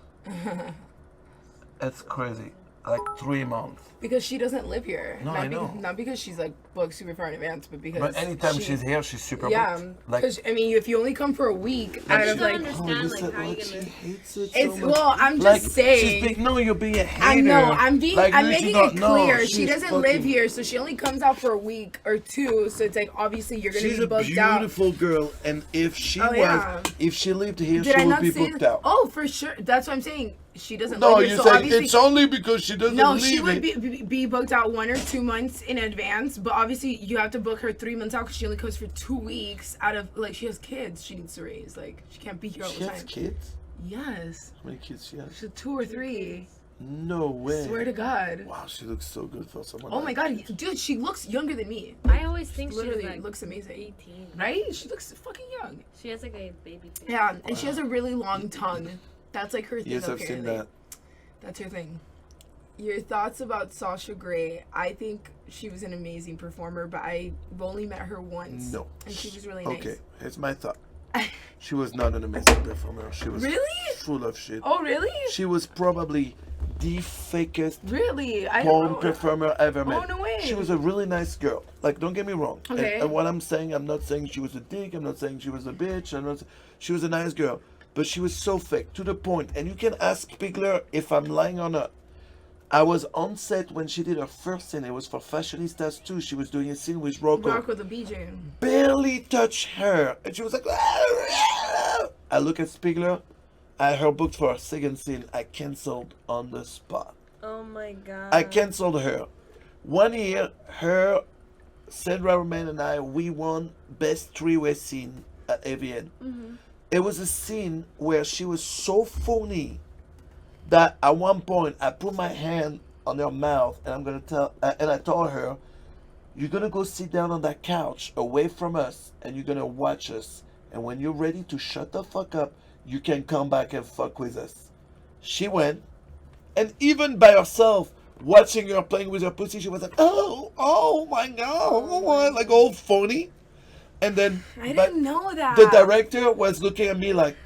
That's crazy. Like 3 months. Because she doesn't live here. No, I know. Not because she's like booked super far in advance, but because. But anytime she's here, she's super yeah, booked. Like, because I mean, if you only come for a week, I out of don't like. understand like how you she gonna. hates it It's so much. well, I'm Like, just saying. She's no, you're being a hater. I know. I'm being. Like, I'm you making don't it know. clear. She She's doesn't fucking- live here, so she only comes out for a week or two. So it's like obviously you're gonna She's be a booked out. beautiful girl, and if she yeah. if she lived here, Did she I would not be say booked that? out. Oh, for sure. That's what I'm saying. She doesn't No, live here, you so say obviously. it's only because she doesn't No, live she would it. be booked out 1 or 2 months in advance, but obviously you have to book her 3 months out because she only comes for 2 weeks out of, like, she has kids she needs to raise. Like, she can't be here all She the has time. kids? Yes. How many kids she has? She's 2 or 3. No way. Swear to God. Wow, she looks so good for someone. Oh my like God, that. dude, she looks younger than me. I always think she's Literally like looks amazing. 18. Right? She looks fucking young. She has like a baby face. Yeah, and she has a really long tongue. That's like her thing. Yes, I've seen apparently. that. That's her thing. Your thoughts about Sasha Grey? I think she was an amazing performer, but I've only met her once. No. And she was really nice. Okay, here's my thought. She was not an amazing performer. She was Really? full of shit. Oh, really? She was probably the fakest Really? I porn don't know. performer I ever met. Oh, no way. She was a really nice girl. Like, don't get me wrong. Okay. And what I'm saying, I'm not saying she was a dick. I'm not saying she was a bitch. She was a nice girl. But she was so fake, to the point. And you can ask Pigler if I'm lying or not. I was on set when she did her first scene. It was for Fashionistas 2. She was doing a scene with Rocco. Rock with a BJ. Barely touched her. And she was like... I look at Spigler. I had her booked for a second scene. I cancelled on the spot. Oh my God. I cancelled her. 1 year, her, Sandra Romain and I, we won Best Three-Way Scene at AVN. Mm-hmm. It was a scene where she was so phony that at one point I put my hand on her mouth and I told her, you're gonna go sit down on that couch away from us and you're gonna watch us. And when you're ready to shut the fuck up, you can come back and fuck with us. She went, and even by herself, watching her playing with her pussy, she was like, oh my God, like all phony. And then I didn't know that. the director was looking at me like,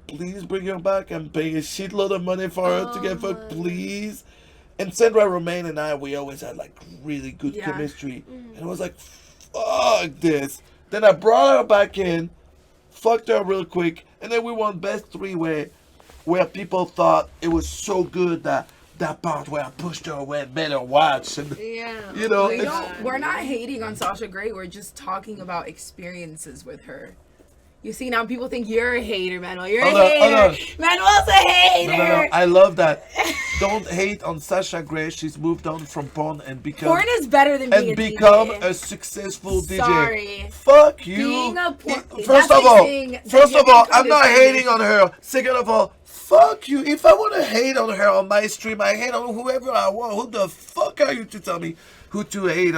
please bring her back. I'm paying a shitload of money for her to get fucked, please. And Sandra Romain and I, we always had like really good Yeah. chemistry. And I was like, fuck this. Then I brought her back in, fucked her real quick, and then we won Best Three-Way, where people thought it was so good that part where I pushed her away and made her watch. And, Yeah. you know, We're not hating on Sasha Grey. We're just talking about experiences with her. You see, now people think you're a hater, Manuel. You're Hold a on, hater. hold on. Manuel's a hater. No, I love that. Don't hate on Sasha Grey. She's moved on from porn and become Porn is better than being and a become DJ. a successful DJ. Sorry. Fuck you. Being a porn- First that's of like all, saying that first you're of all, gonna I'm not condescend. hating on her. Second of all, fuck you. If I want to hate on her on my stream, I hate on whoever I want. Who the fuck are you to tell me who to hate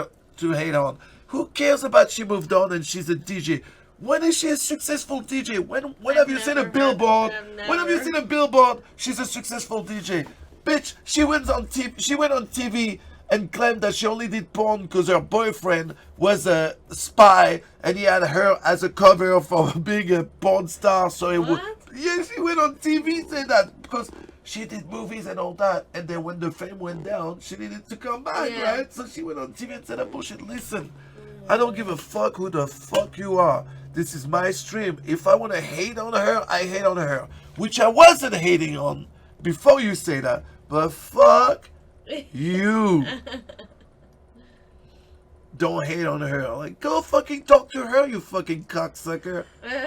on? Who cares about she moved on and she's a DJ? When is she a successful DJ? When have you seen a billboard? When have you seen a billboard? She's a successful DJ. Bitch, she went on TV and claimed that she only did porn because her boyfriend was a spy and he had her as a cover for being a porn star. So it would. Yeah, she went on TV saying that because she did movies and all that. And then when the fame went down, she needed to come back, Yeah. right? So she went on TV and said that bullshit. Listen, I don't give a fuck who the fuck you are. This is my stream. If I want to hate on her, I hate on her. Which I wasn't hating on before you say that. But fuck you. Don't hate on her. Like, go fucking talk to her, you fucking cocksucker.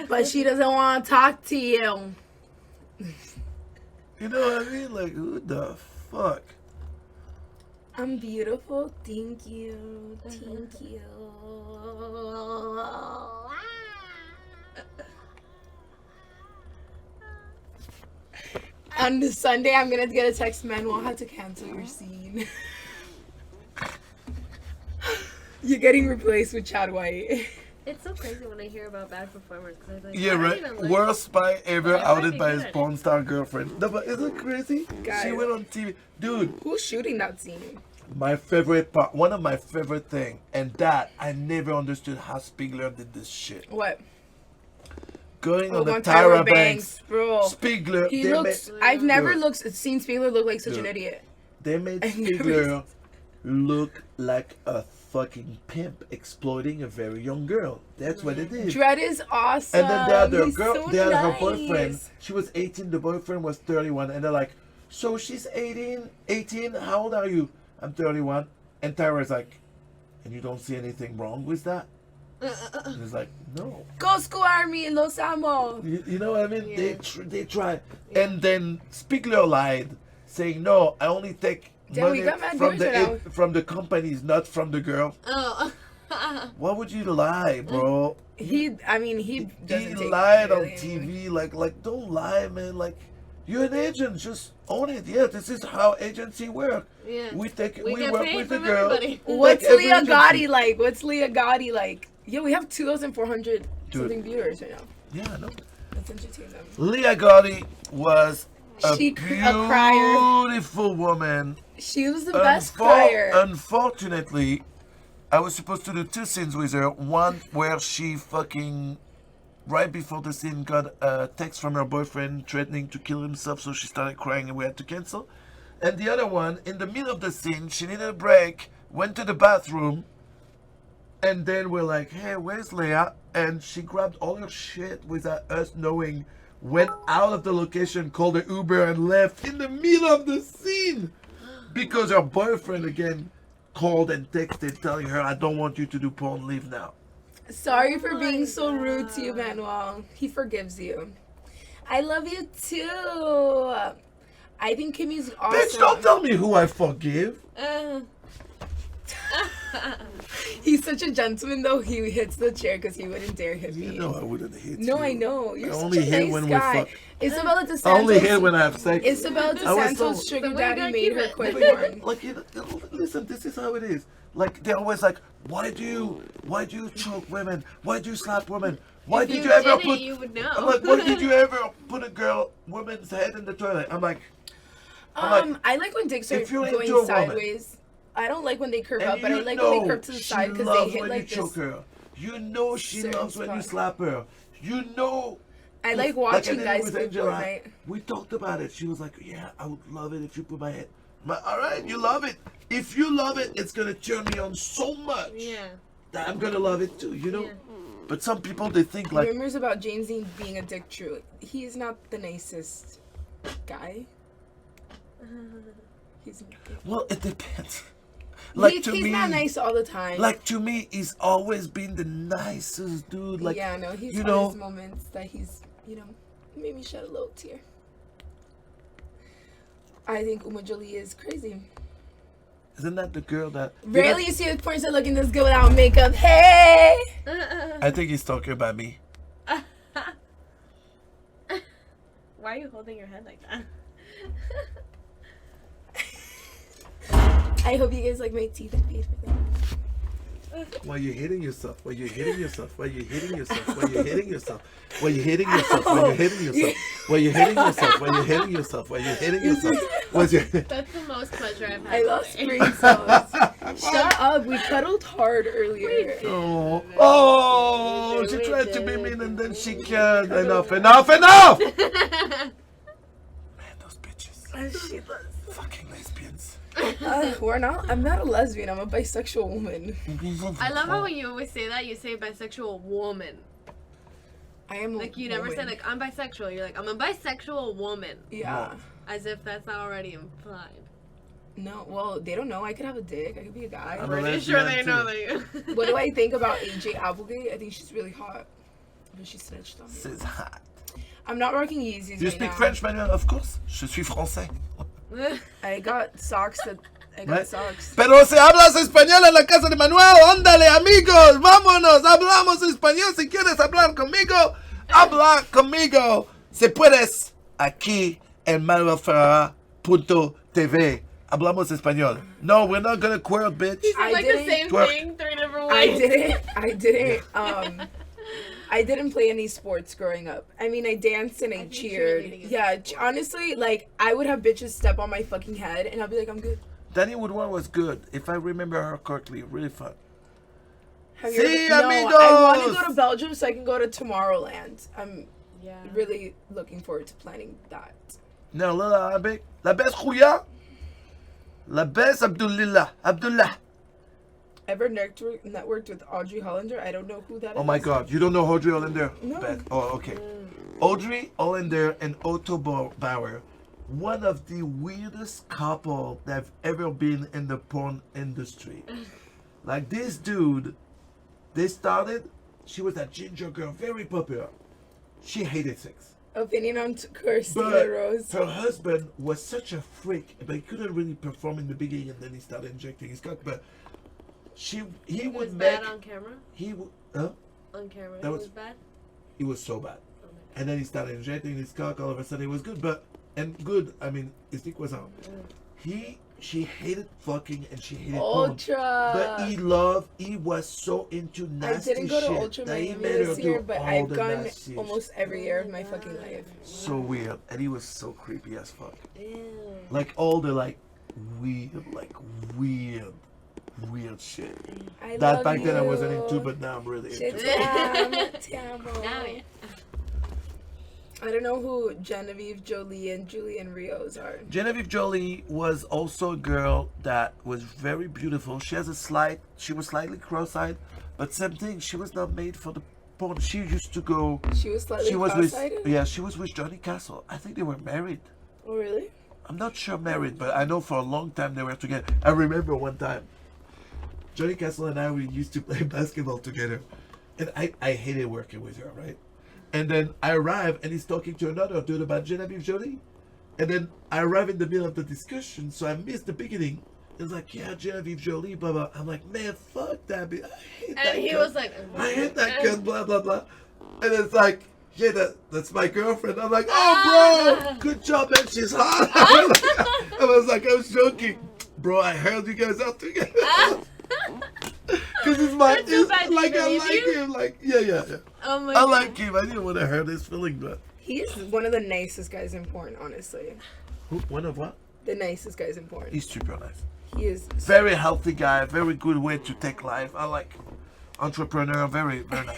But she doesn't want to talk to you. You know what I mean? Like, who the fuck? I'm beautiful. Thank you. Thank you. On the Sunday, I'm gonna get a text. Manuel had to cancel your scene. You're getting replaced with Chad White. It's so crazy when I hear about bad performers because I'm like, Yeah, I don't right. even like Worst spy ever But I might outed be by good his at it. porn star girlfriend. No, but isn't it crazy? Guys. She went on TV. Dude, Who's shooting that scene? my favorite part, one of my favorite thing, and that I never understood how Spiegler did this shit. What? Going Oh, on the on Tyra Banks, bro. Spiegler, He they looks. made, I've never Dude. seen Spiegler look like such an Dude. idiot. they made I've never Spiegler look like a fucking pimp exploiting a very young girl. That's what it did. Dredd is awesome. And then they had their He's girl, so they had her nice. boyfriend. She was 18, the boyfriend was 31. And they're like, so she's 18, how old are you? I'm 31. And Tyra's like, and you don't see anything wrong with that? And he's like, no. Go school army, Los Amos. You know what I mean? Yeah. They try. And then Spiegler lied, saying, no, I only take Damn, we money got mad from viewers right from the companies, not from the girl. Oh. Why would you lie, bro? He doesn't He take lied on really anyway. TV. Like, don't lie, man. Like, you're an agent. Just own it. Yeah, this is how agency work. Yeah. We get work paid with the from girl. everybody. What's Like every Leah agency. Gotti like? What's Leah Gotti like? Yeah, we have 2,400 something viewers right now. Yeah, no. Let's entertain them. Leah Gotti was a A crier. beautiful woman. She was the best crier. Unfortunately, I was supposed to do 2 scenes with her. One where she fucking, right before the scene, got a text from her boyfriend threatening to kill himself, so she started crying and we had to cancel. And the other one, in the middle of the scene, she needed a break, went to the bathroom, and then we're like, hey, where's Leia? And she grabbed all her shit without us knowing, went out of the location, called an Uber, and left in the middle of the scene. Because her boyfriend, again, called and texted telling her, I don't want you to do porn, leave now. Sorry for being so rude to you, Manuel. He forgives you. I love you too. I think Kimmy's awesome. Bitch, don't tell me who I forgive. He's such a gentleman, though. He hits the chair because he wouldn't dare hit me. You know I wouldn't hit you. No, I know. You're I such only a hit nice when we guy. fuck. Isabella DeSantos. I only hit when I have sex. Isabella I was DeSantos' told- sugar So we daddy gotta made keep her it. quit But, porn. like, listen, this is how it is. Like, they're always like, why do you choke women? Why do you slap women? Why If did you you ever did it, put? you would know. I'm like, why did you ever put a woman's head in the toilet? I'm like, like, I like when dicks are if you're going into a woman- sideways. I don't like when they curve up, and but I you like when they know curve to the she side because they loves hit when like you choke this. her. You know she certain loves when you spot. slap her. You know. I like Like, watching and then guys with do Angela, porn, right? we talked about it. She was like, yeah, I would love it if you put my head. All right, you love it. If you love it, it's going to turn me on so much Yeah. that I'm going to love it too, you know? Yeah. But some people, they think like, Rumors about James Dean being a dick true. He's not the nicest guy. He's well, it depends. Like, to he's me, not nice all the time. like, to me, he's always been the nicest dude. Like, yeah, no, he's you had know, his moments that he's, made me shed a little tear. I think Uma Jolie is crazy. isn't that the girl that... Rarely you see a porn star looking this good without makeup. Hey! I think he's talking about me. Why are you holding your head like that? I hope you guys like my teeth. I paid for them. Why you hitting yourself? Why you hitting yourself? Why you hitting yourself? Why you hitting yourself? Why you hitting yourself? Why you hitting yourself? Why you hitting yourself? Why you hitting yourself? Why you hitting yourself? What's your... That's the most pleasure I've had. I lost today. brain cells. Shut up. We cuddled hard earlier. Oh, she tried to be mean and then she can't. Enough! Man, those bitches. Fucking lesbians. I'm not a lesbian. I'm a bisexual woman. I love how when you always say that, you say bisexual woman. I am a Like you never woman. say like I'm bisexual. You're like I'm a bisexual woman. Yeah. As if that's not already implied. No, well, they don't know. I could have a dick. I could be a guy. I'm a Pretty sure they lesbian, know too. that you. What do I think about AJ Applegate? I think she's really hot. But she snitched on me. C'est hot. I'm not rocking Yeezys Do you right speak now. French, Manuel? Of course. Je suis français. I got socks that I got Right? socks. Pero si hablas español en la casa de Manuel, ándale amigos, vámonos, hablamos español. Si quieres hablar conmigo, habla conmigo. Si puedes, aquí en ManuelFerraraTV. Hablamos español. No, we're not gonna quarrel, bitch. It's I like the didn't same twerk. thing, 3 different I ways. I didn't play any sports growing up. I mean, I danced and I think cheered. cheerleading is Yeah, a sport. honestly, like, I would have bitches step on my fucking head and I'll be like, I'm good. Danny Woodward was good, if I remember her correctly. Really fun. Have you Sí, ever- no, amigos! I want to go to Belgium so I can go to Tomorrowland. I'm Yeah. really looking forward to planning that. No, little Arabic. La best Khouya. La best Abdullah. Ever networked with Audrey Hollander? I don't know who that is. Oh my God, you don't know Audrey Hollander? No. Oh, okay. Audrey Hollander and Otto Bauer, one of the weirdest couple that have ever been in the porn industry. Like this dude, they started, she was that ginger girl, very popular. She hated sex. Opinion on Christina But Rose. her husband was such a freak, but he couldn't really perform in the beginning, and then he started injecting his cock. But he It was would bad make, on camera. he would, huh? On camera, That it was- was bad. It was so bad. Oh my God. And then he started injecting his cock. All of a sudden, it was good. But I mean, his dick was out. She hated fucking and she hated porn. Ultra. But he was so into I nasty didn't go to shit Ultra that he Miami made her this do year, but all I've the gone nasty almost shit. every year of my fucking life. So weird, and he was so creepy as fuck. Ew. Like all the weird shit. I That love back then I you. wasn't into, but now I'm really Shit, into. te amo. Now, yeah. I don't know who Genevieve Jolie and Julian Rios are. Genevieve Jolie was also a girl that was very beautiful. She was slightly cross-eyed, but same thing. She was not made for the porn. She used to go. She was slightly She was cross-eyed? she was with Johnny Castle. I think they were married. Oh, really? I'm not sure married, but I know for a long time they were together. I remember one time, Johnny Castle and we used to play basketball together, and I hated working with her, right? And then I arrive and he's talking to another dude about Genevieve Jolie, and then I arrive in the middle of the discussion, so I missed the beginning. It's like, yeah, Genevieve Jolie, blah blah. I'm like, man, fuck that bitch. I hate that. And he cunt. was like, I hate that cunt, blah blah blah. And it's like, yeah, that's my girlfriend. I'm like, oh bro, good job, man. She's hot. I was joking, bro. I heard you guys out together. Cause it's my, That's so bad, it's like you I believe like you? him, like yeah. oh my I God. like him. I didn't want to hurt his feeling, but He's one of the nicest guys in porn, honestly. one of what? The nicest guys in porn. He's super nice. He is. Very healthy guy. Very good way to take life. I like entrepreneur. Very nice.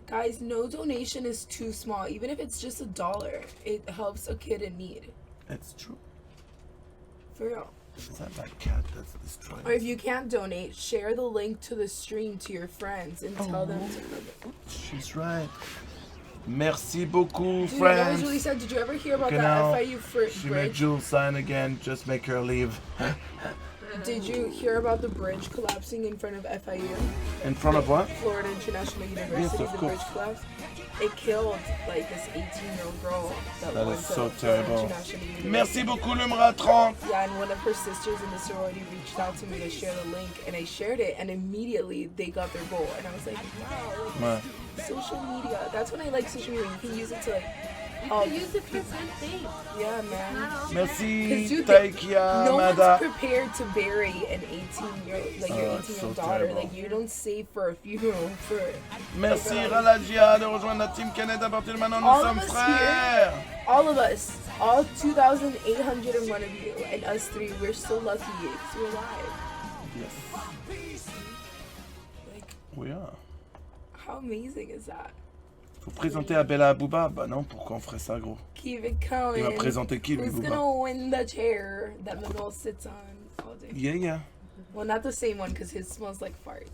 Guys, no donation is too small. Even if it's just $1, it helps a kid in need. It's true. For real. Is that my cat that's destroying? Or if you can't donate, share the link to the stream to your friends and tell them to. She's right. Merci beaucoup, Dude, that was friends. really sad. Did you ever hear about Okay, that now, FIU She made bridge? Jules sign again. Just make her leave. Did you hear about the bridge collapsing in front of FIU? In front of what? Florida International University, Yes, of the course. bridge collapsed. It killed like this 18-year-old girl that That went is to so Florida terrible. International University. Merci beaucoup, le Mrat 30. Yeah, and one of her sisters in the sorority reached out to me to share the link, and I shared it, and immediately they got their goal. And I was like, wow, like, Ouais. social media. That's when I like social media. You can use it to like, You Oh. can use it for good things. yeah, man. Not all Merci, 'Cause you Taikia, No one's Mada. prepared to bury an 18-year-old, like your Oh, it's 18-year-old so daughter. terrible. Like you don't save for a funeral for. Merci, Ralagia, de rejoindre la team Kenneth. À partir de maintenant, nous All of sommes us frères. All of us, all 2,801 of you, and us three, we're so lucky we're alive. Yes, Like, we are. how amazing is that? Faut présenter Abella Booba. Bah non, pourquoi on ferait ça, gros? Keep it coming. Il va présenter qui, lui, Who's Booba? gonna win the chair that Manuel sits on all day? Yeah. Well, not the same one because his smells like fart.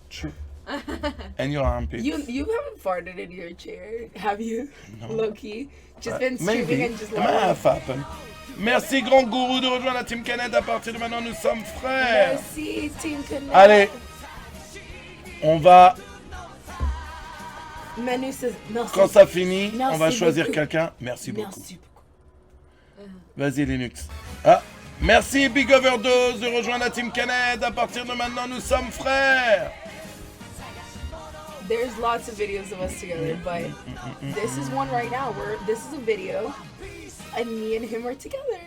True. And your armpit. You haven't farted in your chair, have you? No. Low key, just been streaming Maybe. and just It might have happened. Merci, grand gourou, de rejoindre la team Kenneth. À partir de maintenant, nous sommes frères. Merci, Team Connect. Allez, on va, Manu says merci. quand ça finit, on va Merci choisir beaucoup. quelqu'un. Merci beaucoup. Merci beaucoup. Vas-y, Linux. Ah, merci Big Overdose de rejoindre la Team Canada. À partir de maintenant, nous sommes frères. There's lots of videos of us together, but this is one right now where this is a video and me and him are together.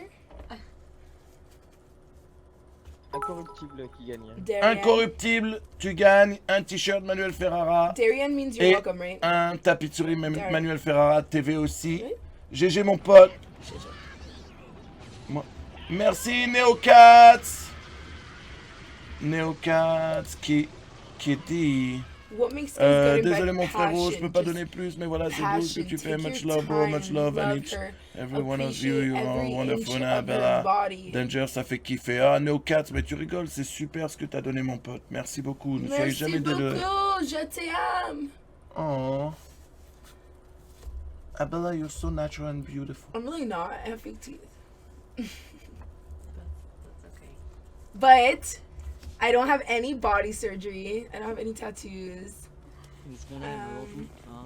Incorruptible qui gagne. Darian. Incorruptible, tu gagnes un t-shirt Manuel Ferrara. Darian means you're Et welcome, right? un tapis de souris Darian. Manuel Ferrara TV aussi. Oui. GG mon pote. Merci Neocats. Neocats qui dit... What makes things good and désolé bad? mon frérot, je peux pas Passion, donner plus, mais voilà, c'est beau ce que passion. tu fais. Take Much your love bro, time, much love and love each, her, every one of you, you appreciate are every wonderful. inch And of her Abella body. Danger, ça fait kiffer. Ah, no cats, mais tu rigoles, c'est super ce que t'as donné mon pote. Merci beaucoup, ne soyez Merci jamais désolé. beaucoup, je t'aime. Oh. Abella, you're so natural and beautiful. I'm really not. I have fake teeth. That's okay. But I don't have any body surgery. I don't have any tattoos.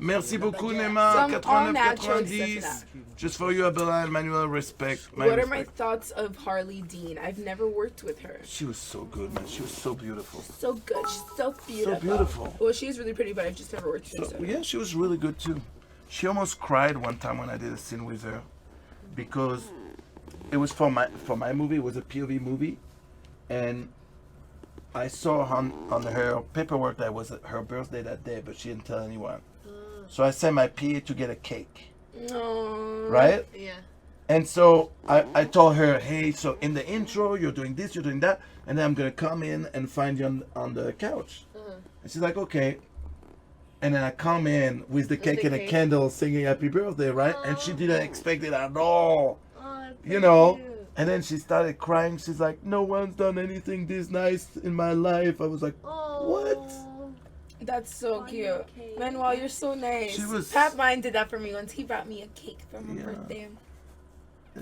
Merci beaucoup, Some Nema, all natural 89-90. except Just for you, Abella and Manuel, respect. My What are my respect. thoughts of Harley Dean? I've never worked with her. She was so good, man. She was so beautiful. So good. She's so beautiful. So beautiful. Well, she's really pretty, but I've just never worked with her. So, So. yeah, she was really good too. She almost cried one time when I did a scene with her because it was for my movie. It was a POV movie, and I saw on her paperwork that it was her birthday that day, but she didn't tell anyone. So I sent my PA to get a cake, Aww. right? Yeah. And so I told her, hey, so in the intro, you're doing this, you're doing that, and then I'm going to come in and find you on the couch. And she's like, okay. And then I come in with the cake the and a cake. candle singing happy birthday, right? And she didn't expect it at all, Oh, that's you so know? cute. And then she started crying. She's like, no one's done anything this nice in my life. I was like, what? That's so On cute. your cake. Manuel, you're so nice. She was- Pat Mine did that for me once. He brought me a cake for my Yeah. birthday.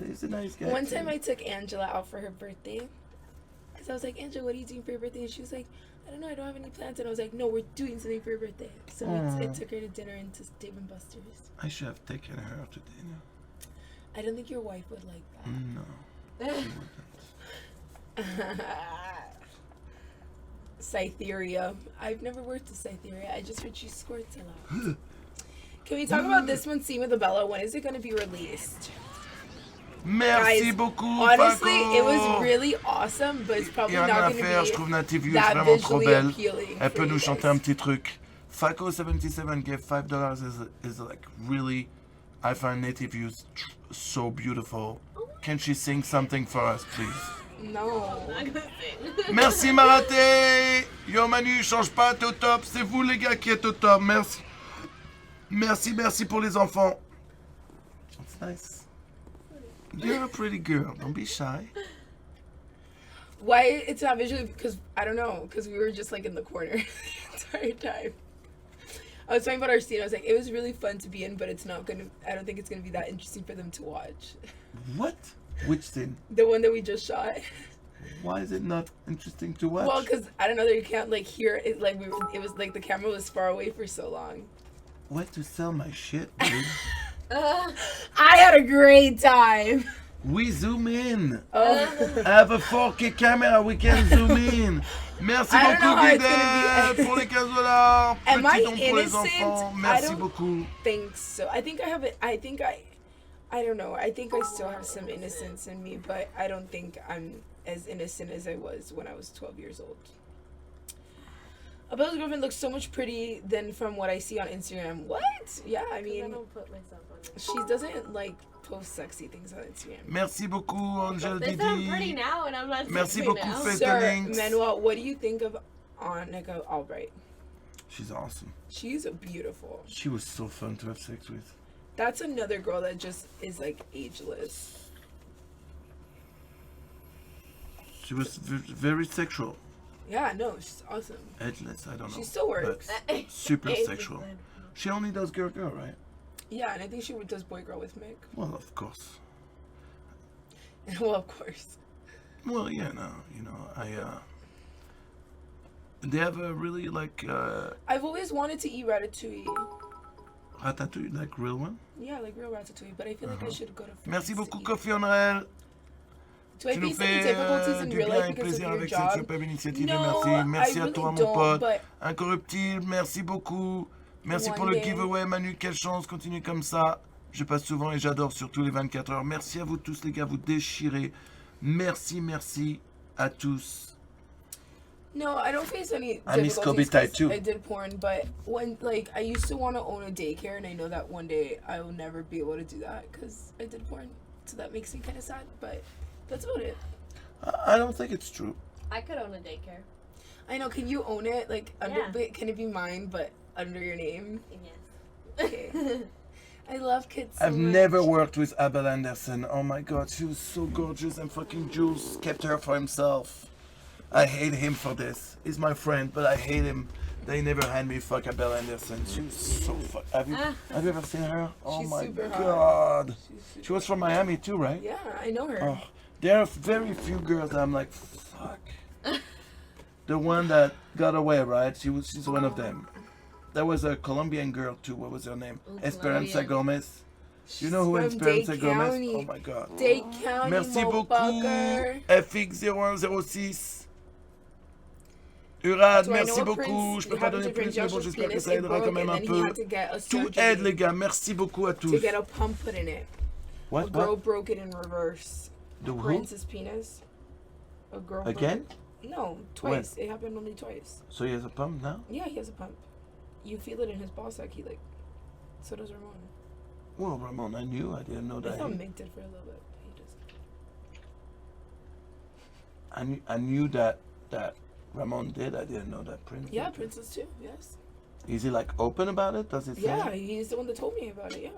He's a nice guy. One too. time I took Angela out for her birthday. Because I was like, Angela, what are you doing for your birthday? And she was like, I don't know, I don't have any plans. And I was like, no, we're doing something for your birthday. So I took her to dinner and to Dave and Buster's. I should have taken her to dinner. I don't think your wife would like No. that. Cytheria. I've never worked with Cytheria. I just heard she squirts a lot. Can we talk about this one scene with Abella? When is it going to be released? Merci Guys, beaucoup, Honestly, Paco. it was really awesome, but it's Il probably y a rien not à going faire, je to trouve be Native that vraiment trop visually belle. appealing. Elle for peut you nous chanter guys. un petit truc. Faco77 gave $5 is like really, I find native views so beautiful. Can she sing something for us, please? No. I'm not gonna sing. Merci Maraté. Yo Manu, change pas, t'es au top. C'est vous les gars qui êtes au top. Merci. Merci, merci pour les enfants. That's nice. You're a pretty girl. Don't be shy. Why it's not visually? Because I don't know. Because we were just like in the corner the entire time. I was talking about our scene. I was like, it was really fun to be in, but it's not gonna. I don't think it's gonna be that interesting for them to watch. What? Which scene? The one that we just shot. Why is it not interesting to watch? Well, because I don't know that you can't like hear it. Like it was like the camera was far away for so long. Where to sell my shit, dude? I had a great time. We zoom in. Oh. I have a 4K camera, we can zoom in. Merci I don't know beaucoup, how it's Guédet, gonna be. pour les $15. Am I Petit don pour les innocent? enfants. I Merci don't- beaucoup. Think so. I think I have it. I think I don't know. I think I still have some innocence in me, but I don't think I'm as innocent as I was when I was 12 years old. Abella's girlfriend looks so much pretty than from what I see on Instagram. What? Yeah, I I mean, don't put myself on it. she doesn't like post sexy things on Instagram. Merci beaucoup, Angel They said I'm pretty Didi. now, and I'm not Merci sexy beaucoup, now. Faith. Sir Thanks. Manuel, what do you think of Annika Albright? She's awesome. She's a beautiful. She was so fun to have sex with. That's another girl that just is like ageless. She was very sexual. Yeah, no, she's awesome. Edgeless, I don't know. She still works. But super sexual. She only does girl, right? Yeah, and I think she does boy girl with Mick. Well, of course. Well, of course. Well, yeah, no, you know, they have a really like, I've always wanted to eat ratatouille. Ratatouille, like real one? Yeah, like real ratatouille. But I feel like I should go to France. Merci to beaucoup, eat. Kofi Honorel. Do I Tu nous face any fais difficulties in du real bien life et because of plaisir your avec cette job? superbe initiative. No, Merci. Merci I à really toi, mon don't, pote. but Incorruptible, merci beaucoup. Merci One pour le day. giveaway, Manu. Quelle chance, continue comme ça. Je passe souvent et j'adore surtout les 24 heures. Merci à vous tous, les gars, vous déchirez. Merci, merci à tous. no, I don't face any I miss Kobe difficulties Ty 'cause too. I did porn, but when like I used to want to own a daycare, and I know that one day I will never be able to do that because I did porn. So that makes me kind of sad, but that's about it. I don't think it's true. I could own a daycare. I know. Can you own it? Like under? Yeah. But can it be mine, but under your name? Yes. Okay. I love kids. So I've much. never worked with Abella Anderson. Oh my god, she was so gorgeous, and fucking Jules kept her for himself. I hate him for this. He's my friend, but I hate him. They never had me fuck Abella Anderson. She was so fuck. Have you ever seen her? Oh She's my super hot. god. She's super She was from Miami too, right? Yeah, I know her. Oh, there are very few girls that I'm like, fuck. The one that got away, right? She's one of them. There was a Colombian girl too. What was her name? Ooh, Esperanza Colombian. Gomez. You know who From Esperanza Dade Gomez? County. Oh my god. Dade County, Merci beaucoup. motherfucker. FX0106. Urad, Do I know merci a beaucoup. prince Je peux who pas happened donner to bring plus, mais bon, Joshua's j'espère que penis, ça it aidera quand broke, même and un then he peu. had to get a Tout surgery aide, les gars. Merci beaucoup à tous. to get a pump put in it. A What? girl What? broke it in reverse. The who? Prince's penis. A girl. broke Again? it. No, twice. It happened only twice. So he has a pump now? Yeah, he has a pump. You feel it in his ball sack. He like. So does Ramon. Well, Ramon, I knew. I didn't know I that. thought Mick did for a little bit. He just. I knew that Ramon did. I didn't know that Prince. Yeah, did. Princess too. Yes. Is he like open about it? Does he say? Yeah, he's the one that told me about it. Yeah.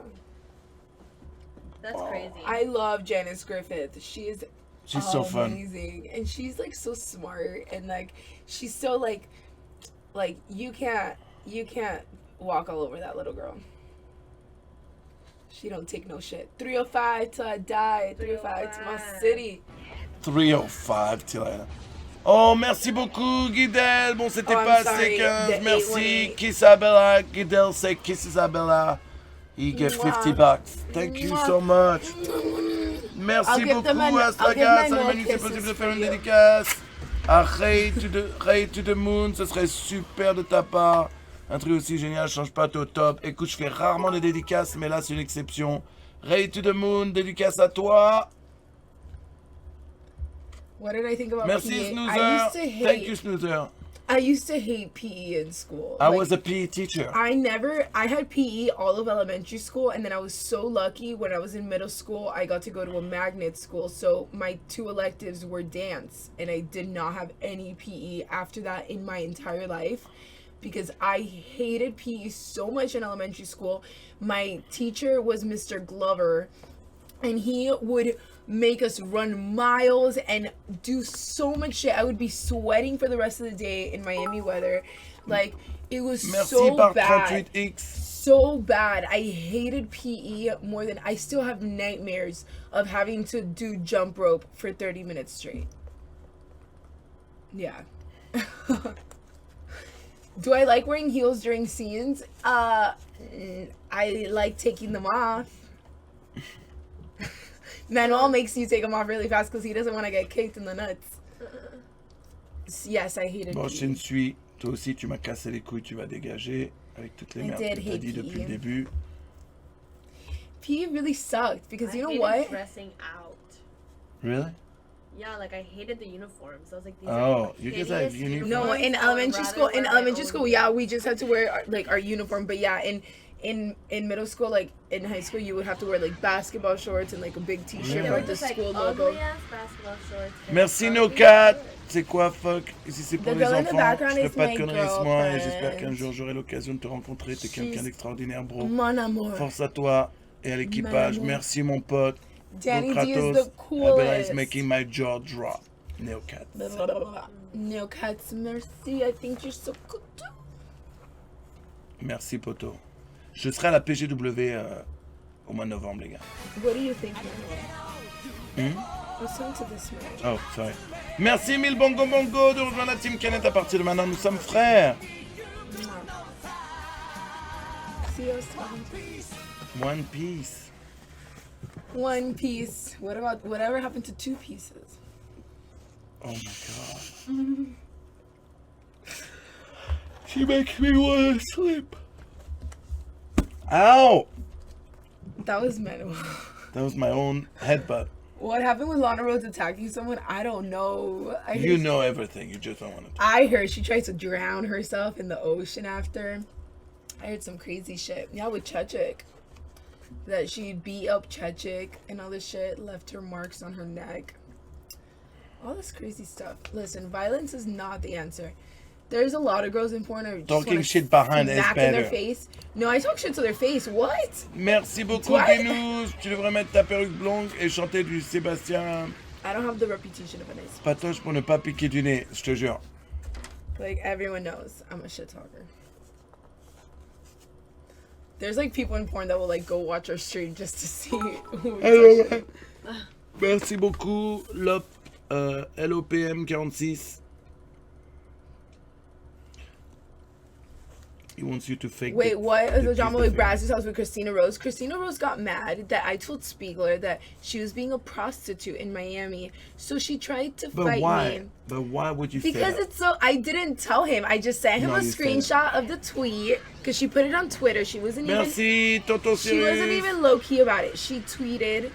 That's Oh. crazy. I love Janice Griffith. She is She's so fun. amazing, and she's like so smart, and like she's so like you can't walk all over that little girl. She don't take no shit. 305 till I die. 305 to my city. 305 till I... Oh, merci beaucoup, Guidel. Bon, c'était Oh, I'm pas sorry, C15. the Merci. 818. Kiss Abella. Guidel say kiss Isabella. He gave Mwah. $50. Thank you Mwah. so much. Merci I'll give beaucoup, I'll Astraga. give Ça Manuel Manu, c'est possible kisses de faire for une you. dédicace. À Ray to the Moon, ce serait super de ta part. Un truc aussi génial, change pas, t'es au top. Écoute, je fais rarement des dédicaces, mais là, c'est une exception. Ray to the Moon, dédicace à toi. What did I think about Merci, PE? Snoozer. I used to Thank you, hate. Snoozer. I used to hate PE in school. I Like, was a PE teacher. I had PE all of elementary school, and then I was so lucky when I was in middle school, I got to go to a magnet school. So my 2 electives were dance, and I did not have any PE after that in my entire life because I hated PE so much in elementary school. My teacher was Mr. Glover, and he would make us run miles and do so much shit. I would be sweating for the rest of the day in Miami weather. Like, it was Merci so par bad. 38X. So bad. I hated PE more than I still have nightmares of having to do jump rope for 30 minutes straight. Yeah. Do I like wearing heels during scenes? I like taking them off. Manuel makes you take them off really fast because he doesn't want to get kicked in the nuts. Yes, I hated Bon, PE. je ne suis. Toi aussi, tu m'as cassé les couilles, tu vas dégager. Avec toutes les I merdes did que t'as hate dit depuis le PE. début. PE really sucked because I you know hated what? dressing out. Really? Yeah, like I hated the uniforms. I was like, these Oh, are you guys have hideous uniforms? No, uniforms. in I would elementary rather school, wear my own yeah, we just had to wear our uniform. But yeah, in middle school, like in high school, you would have to wear like basketball shorts and like a big T-shirt Yeah. They with were the just like school logo. ugly ass basketball shorts. and Merci, ugly No Cat. shorts. C'est quoi, fuck? Ici, c'est pour The les girl in the enfants. background Je fais is pas de my conneries ce mois et j'espère girlfriend. qu'un jour j'aurai l'occasion de te rencontrer. T'es quelqu'un She's d'extraordinaire, bro. Mon amour. Force à toi et à l'équipage. Mon amour. Merci, mon pote. Danny Go D is Kratos. the Abella is coolest. making my jaw drop. No Cat. No cats, merci. I think you're so good too. Merci, poto. Je serai à la PGW au mois de novembre, les gars. What do you think, Manuel? Hmm? Listen to this, man. Oh, sorry. Merci, mille bongo bongo de rejoindre la team Canet. À partir de maintenant, nous sommes frères. See us. One Piece. One piece. What about whatever happened to two pieces? Oh my god. She makes me want to sleep. Ow! That was Manuel. That was my own headbutt. What happened with Lana Rhodes attacking someone? I don't know. You know everything. You just don't want to. I heard she tried to drown herself in the ocean after. I heard some crazy shit. Yeah, with Chechik. That she beat up Chechik and all this shit, left her marks on her neck. All this crazy stuff. Listen, violence is not the answer. There's a lot of girls in porn who just Talking wanna shit behind is smack in their better. face. No, I talk shit to their face. What? Merci beaucoup, What? Guinous. Tu devrais mettre ta perruque blonde et chanter du Sébastien I don't have the reputation of a nice. Patoche pour ne pas piquer du nez, je te jure. Like, everyone knows I'm a shit talker. There's like people in porn that will like go watch our stream just to see who we Hello, talk shit. Merci beaucoup, LOPM 46. He wants you to fake. Wait, what is the the drama teeth with thing. Brazz's house with Christina Rose? Christina Rose got mad that I told Spiegler that she was being a prostitute in Miami, so she tried to But fight why? me. But why would you say Because that? it's so. I didn't tell him. I just sent him No, a you said it. screenshot of the tweet because she put it on Twitter. She wasn't even. Merci, Tonton She wasn't Cyrus. even low key about it. She tweeted.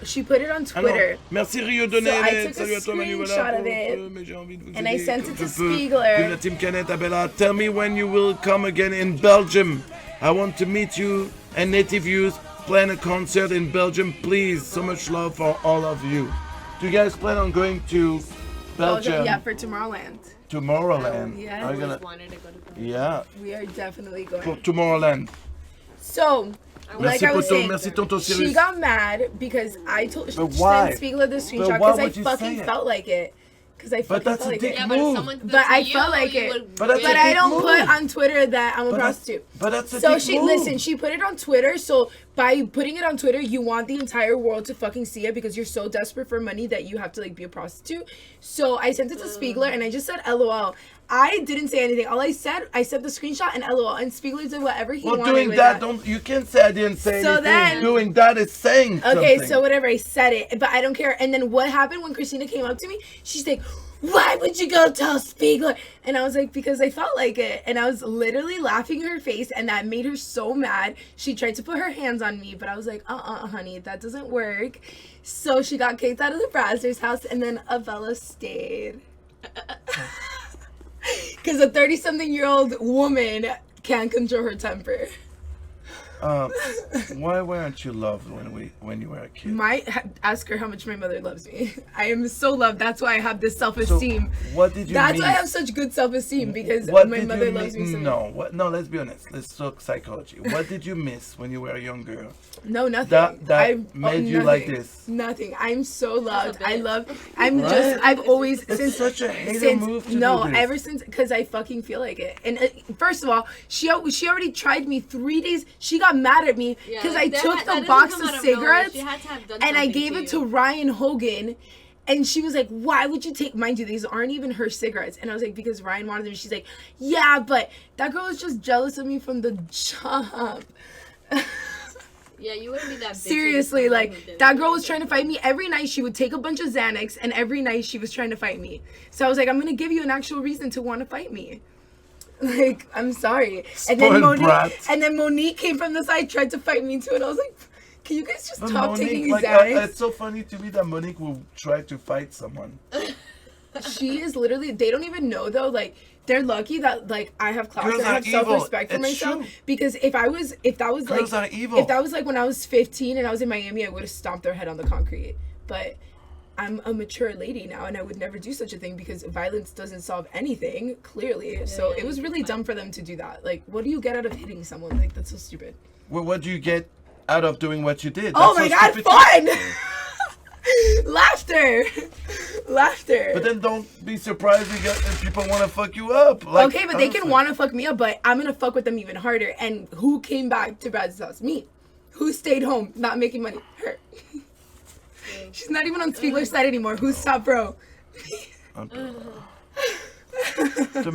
She put it on Ah non. Twitter. Merci Rio de So I Nene. took a Salut à toi Manu, screenshot voilà. of it, Mais j'ai envie de vous and I aider sent comme it to je peux. Spiegler. Vive la team Canette, Abella. Tell me when you will come again in Belgium. I want to meet you and native youth. Plan a concert in Belgium, please. So much love for all of you. Do you guys plan on going to Belgium? Yeah, for Tomorrowland. Tomorrowland. Yeah. Are I you gonna? always wanted to go to Belgium. Yeah. We are definitely For going. Tomorrowland. So, like Merci I was Poto, saying, merci Tonton she Cyrus. got mad because I told But why? sent Spiegler the screenshot why because I would you say fucking it? felt like it. Because I fucking that's felt a like dick it. Yeah, but if move. someone did But that to I you, felt like you it. would But that's But a I dick don't move. put on Twitter that I'm a But that's- prostitute. But that's a So dick she move. listen, she put it on Twitter. So by putting it on Twitter, you want the entire world to fucking see it because you're so desperate for money that you have to like be a prostitute. So I sent it to Spiegler and I just said LOL. I didn't say anything. All I said the screenshot and LOL. And Spiegler did whatever he Well, wanted doing with that, don't you can't say I didn't say So anything. then- Doing that is saying Okay, something. so whatever, I said it, but I don't care. And then what happened when Christina came up to me? She's like, why would you go tell Spiegler? And I was like, because I felt like it. And I was literally laughing in her face, and that made her so mad. She tried to put her hands on me, but I was like, honey, that doesn't work. So she got kicked out of the Brazzers house, and then Abella stayed. Because a 30-something-year-old woman can't control her temper. Why weren't you loved when you were a kid? Ask her how much my mother loves me. I am so loved. That's why I have this self-esteem. So, what did you That's miss? why I have such good self-esteem, because What my did mother you loves me so much. No, what? No, let's be honest. Let's talk psychology. What did you miss when you were a young girl? No, nothing. That made you like nothing. this? Nothing. I'm so loved. I bitch. love. I'm Right? just. I've always It's since such a hater since move to no do this. ever since because I fucking feel like it. And first of all, she already tried me 3 days. She got mad at me Yeah, because like, I took that the doesn't box come of out nowhere. cigarettes She had to have done and I something gave it you. to Ryan Hogan. And she was like, why would you take, mind you, these aren't even her cigarettes. And I was like, because Ryan wanted them. She's like, yeah, but that girl was just jealous of me from the jump. Yeah, you wouldn't be that bitchy Seriously, if someone like, who did that girl was trying to fight me. Every night she would take a bunch of Xanax, and every night she was trying to fight me. So I was like, I'm going to give you an actual reason to want to fight me. Like, I'm sorry. Spoiled brat. And then Monique came from the side, tried to fight me too, and I was like, can you guys just But stop Monique, taking like, Xanax? it's so funny to me that Monique will try to fight someone. She is literally, they don't even know though, like, they're lucky that like I have class Girls and I are have evil. self-respect for It's myself. true. Because if that was Girls are like evil. if that was like when I was 15 and I was in Miami, I would have stomped their head on the concrete. But I'm a mature lady now, and I would never do such a thing because violence doesn't solve anything, clearly. So it was really dumb for them to do that. Like, what do you get out of hitting someone? Like, that's so stupid. Well, what do you get out of doing what you did? Oh That's my so god, stupid. fun! Laughter! Laughter. But then don't be surprised if people want to fuck you up. Like, Okay, but they can honestly. want to fuck me up, but I'm gonna fuck with them even harder. And who came back to Brad's house? Me. Who stayed home, not making money? Her. She's not even on Spiegler's side anymore. Who's top bro? Okay. The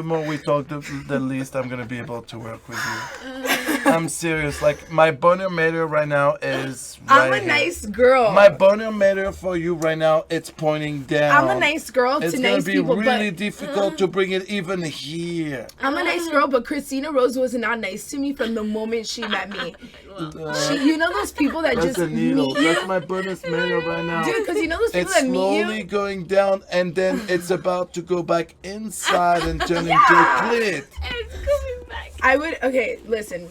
more we talk, the least I'm gonna be able to work with you. I'm serious. Like, my boner meter right now is I'm right a here. nice girl. My boner meter for you right now, it's pointing down. I'm a nice girl It's to gonna nice be people, really but difficult to bring it even here. I'm a nice girl, but Christina Rose was not nice to me from the moment she met me. You know those people that That's just the needle. meet you? That's my bonus meter right now. Dude, because you know those people It's that meet slowly you? going down, and then it's about to go back inside and turn into a clit. It's coming back. Okay, listen.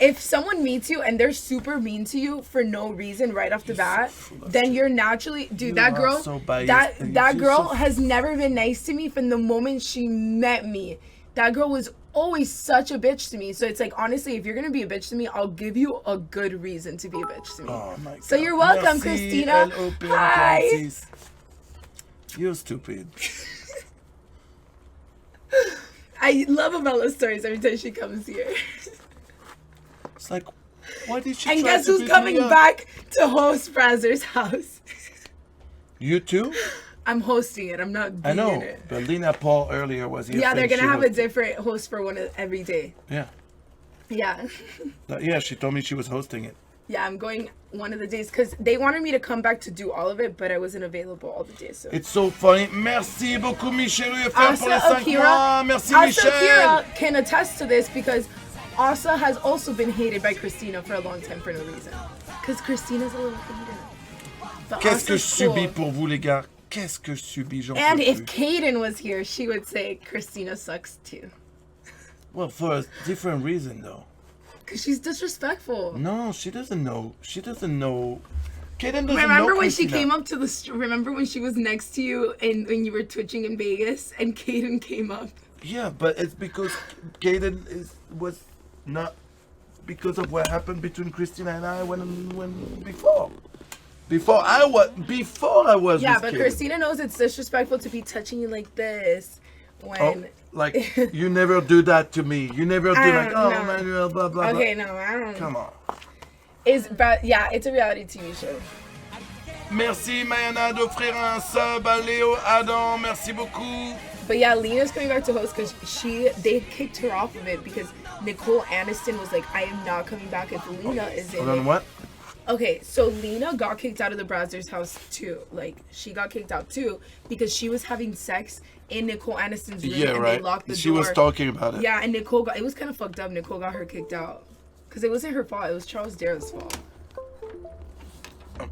If someone meets you and they're super mean to you for no reason right off the bat, then you're naturally, dude, You that are girl, so biased, that and that you're girl so- has never been nice to me from the moment she met me. That girl was always such a bitch to me. So it's like, honestly, if you're gonna be a bitch to me, I'll give you a good reason to be a bitch to me. Oh my God. So you're welcome, Merci, Christina. elle open Hi. Francis. You're stupid. I love Abella's stories every time she comes here. It's like, why did she And try guess to who's pick coming me up? back to host Brazzer's house? You too? I'm hosting it. I'm not I being know, it. but Lena Paul earlier was here. Yeah, they're saying gonna she have a was- different host for every day. Yeah. Yeah. Yeah, she told me she was hosting it. Yeah, I'm going one of the days because they wanted me to come back to do all of it, but I wasn't available all the days. So. It's so funny. Merci beaucoup, Michel UFR, pour Asa les 5 Akira, mois. Merci, Asa Michel. Akira can attest to this because Asa has also been hated by Christina for a long time for no reason. Because Christina's a little hater. But Qu'est-ce que je Asa's cool. subis pour vous, les gars? Qu'est-ce que je subis? J'en And peux if plus. Kaden was here, she would say Christina sucks too. Well, for a different reason, though. Because she's disrespectful. No, she doesn't know. She doesn't know. Kaden doesn't Remember know when she Christina. came up to remember when she was next to you and when you were twitching in Vegas and Kaden came up? Yeah, but it's because Kaden was not because of what happened between Christina and I before I was Yeah, with but Kaden. Christina knows it's disrespectful to be touching you like this when... Oh, like, you never do that to me. You never do like, don't oh, know. Manuel, blah, blah, Okay, blah. no, I don't... Come on. But yeah, it's a reality TV show. Merci, Mayana, d'offrir un sub à Léo Adam. Merci beaucoup. But yeah, Lena's coming back to host because they kicked her off of it because Nicole Aniston was like, I am not coming back if Lena is in Hold on, it. what? Okay, so Lena got kicked out of the Brazzers house too. Like, she got kicked out too because she was having sex in Nicole Aniston's room Yeah, and right. they locked the She door. was talking about it. Yeah, and it was kind of fucked up. Nicole got her kicked out. Because it wasn't her fault. It was Charles Darrow's fault.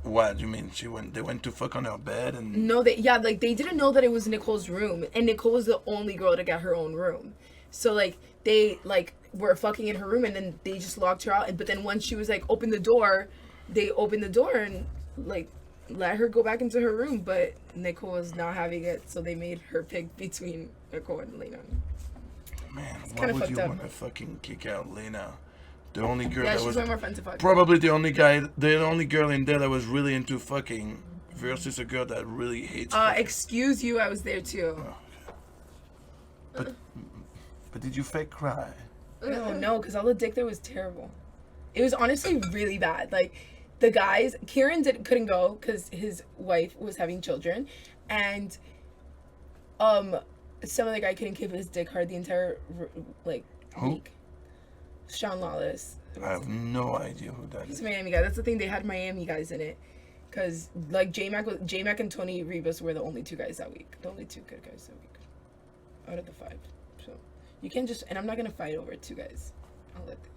What do you mean? They went to fuck on her bed and... No, they didn't know that it was Nicole's room. And Nicole was the only girl to get her own room. So, like, they, like, were fucking in her room and then they just locked her out. But then once she was, like, open the door, they opened the door and, like, let her go back into her room. But Nicole was not having it. So they made her pick between Nicole and Lena. Man, why kinda would fucked you up. want to fucking kick out Lena? The only girl Yeah, that she's was way more fun to fuck. probably the only girl in there that was really into fucking versus a girl that really hates fucking. Excuse you, I was there too. But did you fake cry? No, because all the dick there was terrible. It was honestly really bad. Like, the guys, Kieran couldn't go because his wife was having children, and some other guy couldn't keep his dick hard the entire week. Sean Lawless. I have no idea who that He's is. a Miami guy. That's the thing. They had Miami guys in it, because like J-Mac and Tony Rivas were the only two guys that week. The only two good guys that week out of the 5. So you can't just. And I'm not gonna fight over 2 guys. I'll let them.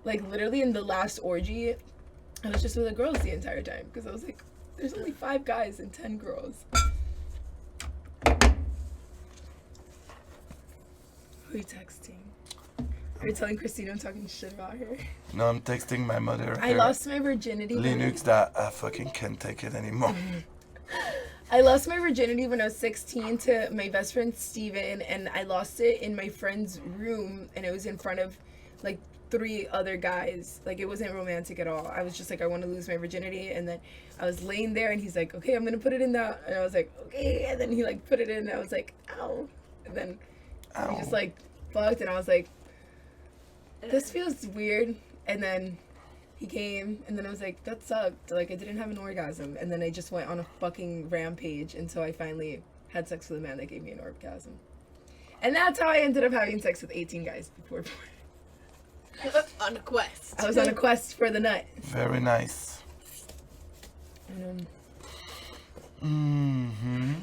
Like, literally in the last orgy, I was just with the girls the entire time because I was like, there's only 5 guys and 10 girls. Who are you texting? Are you telling Christina I'm talking shit about her? No, I'm texting my mother. I lost my virginity. Linux that I fucking can't take it anymore. I lost my virginity when I was 16 to my best friend Steven, and I lost it in my friend's room, and it was in front of like 3 other guys. Like, it wasn't romantic at all. I was just like, I want to lose my virginity, and then I was laying there and he's like, okay, I'm gonna put it in that, and I was like, okay, and then he like put it in and I was like, ow, and then we just like fucked, and I was like, this feels weird, and then he came, and then I was like, that sucked, like, I didn't have an orgasm, and then I just went on a fucking rampage until I finally had sex with a man that gave me an orgasm. And that's how I ended up having sex with 18 guys before. On a quest. I was on a quest for the nut. Very nice. Mm-hmm.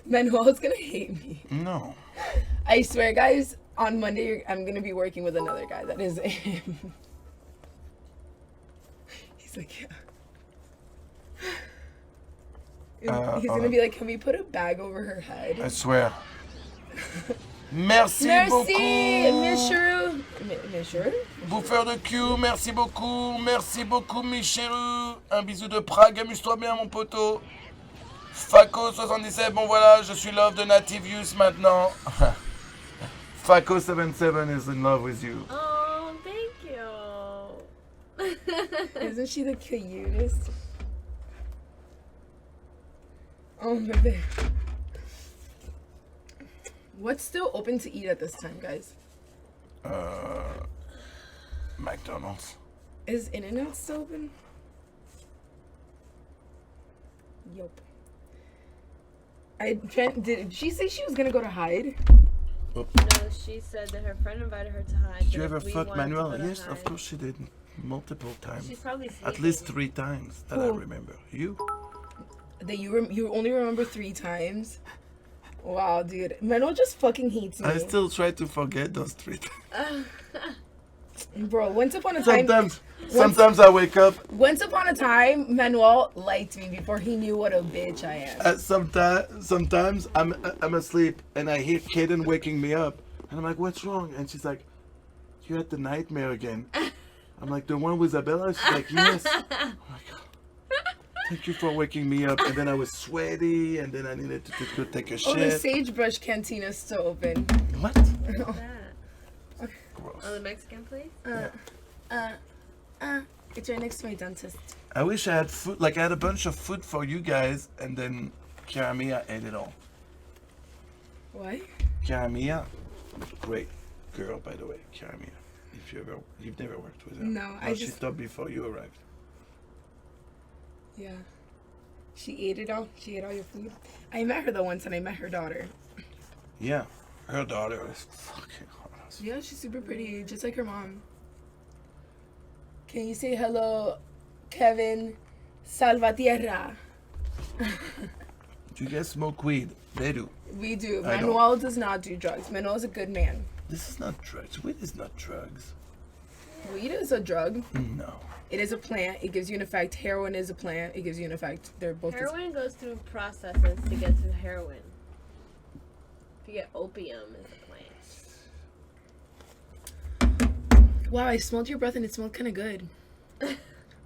Manuel's gonna hate me. No. I swear, guys, on Monday I'm gonna be working with another guy that is him. He's like, yeah. He's gonna be like, can we put a bag over her head? I swear. Merci, Merci, beaucoup. Monsieur. Monsieur? Bouffeur de cul, merci beaucoup, Michel. Un bisou de Prague, amuse-toi bien, mon poteau. Faco77, bon voilà, je suis love de Native Use maintenant. Faco77 is in love with you. Oh, thank you. Isn't she the cutest? Oh, baby. What's still open to eat at this time, guys? McDonald's. Is In-N-Out still open? Yup. Did she say she was gonna go to Hyde? No, she said that her friend invited her to hide. Did you but ever if we fuck wanted to Manuel? go to Yes, of Hyde- course she did. Multiple times. She's probably At least sleeping. 3 times that I Who? remember. You? That you only remember 3 times? Wow, dude. Manuel just fucking hates me. I still try to forget those 3 times. Bro, once upon a time... Sometimes I wake up. Once upon a time, Manuel liked me before he knew what a bitch I am. Sometimes I'm asleep and I hear Kaden waking me up, and I'm like, "What's wrong?" And she's like, "You had the nightmare again." I'm like, "The one with Abella?" She's like, "Yes." I'm like, "Thank you for waking me up." And then I was sweaty, and then I needed to go take a Oh, the shit. Sagebrush Cantina is still open. What? What's that? Gross. Oh, the Mexican place? It's right next to my dentist. I wish I had food. Like I had a bunch of food for you guys, and then Kiramia ate it all. What? Kiramia, great girl, by the way. Kiramia, if you've never worked with her. No, I She just- stopped before you arrived. Yeah. She ate it all. She ate all your food. I met her though once, and I met her daughter. Yeah, her daughter is fucking hot. Yeah, she's super pretty, just like her mom. Can you say hello, Kevin Salvatierra? Do you guys smoke weed? They do. We do. I don't. Manuel does not do drugs. Manuel is a good man. This is not drugs. Weed is not drugs. Weed is a drug. No. It is a plant. It gives you an effect. Heroin is a plant. It gives you an effect. They're both. Heroin goes through processes to get to heroin. If you get opium, it's a plant. Wow, I smelled your breath and it smelled kind of good.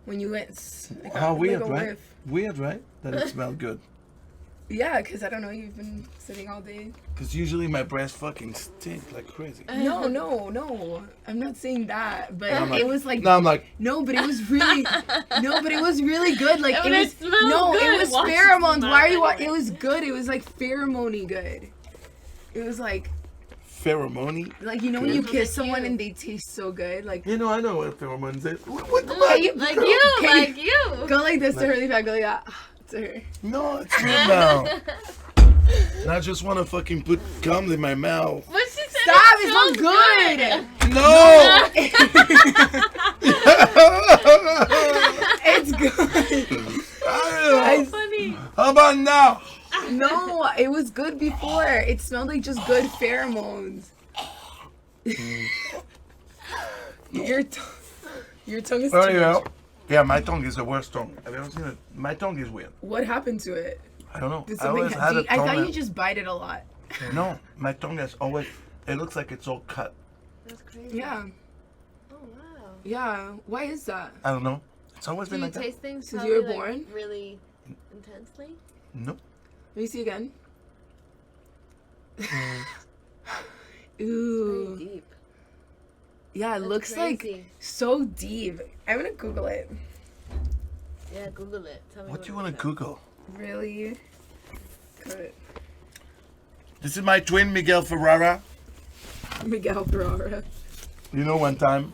When you went. I got How like weird, a right? whiff. Weird, right? That it smelled good. Yeah, because I don't know, you've been sitting all day. Because usually my breath fucking stink like crazy. No. I'm not saying that, but I'm like- it was like. No, I'm like, No, but it was really. No, but it was really good. Like Oh, it it was. smells No, good. it was Watch it pheromones. smell Why are you? anyway. It was good. It was like pheromone good. It was like pheromone. you know when you Good. kiss someone and they taste so good. Like You know, I know what pheromones is. What the Can fuck? you- Like Can you, you- like you. go like this to her. Leave back. Go like that to her. No, it's weird now. And I just want to fucking put gum in my mouth. But she said Stop! it It smells smells good. No! It's good. I- Funny. How about now? No, it was good before. It smelled like just good pheromones. Your tongue is too Anyhow, much. yeah, my tongue is the worst tongue. Have you ever seen it? My tongue is weird. What happened to it? I don't know. Did I something always had a I tongue thought that- you just bite it a lot. No, my tongue has always... It looks like it's all cut. That's crazy. Yeah. Oh wow. Yeah. Why is that? I don't know. It's always Do been you like that. taste things Since probably you were like, born? really intensely? No. Let me see again. Very Ooh. deep. Yeah, it That's looks like crazy. so deep. I'm gonna Google it. Yeah, Google it. Tell me What do you it want to says. Google? Really? Good. This is my twin, Miguel Ferrara. Miguel Ferrara. You know, one time,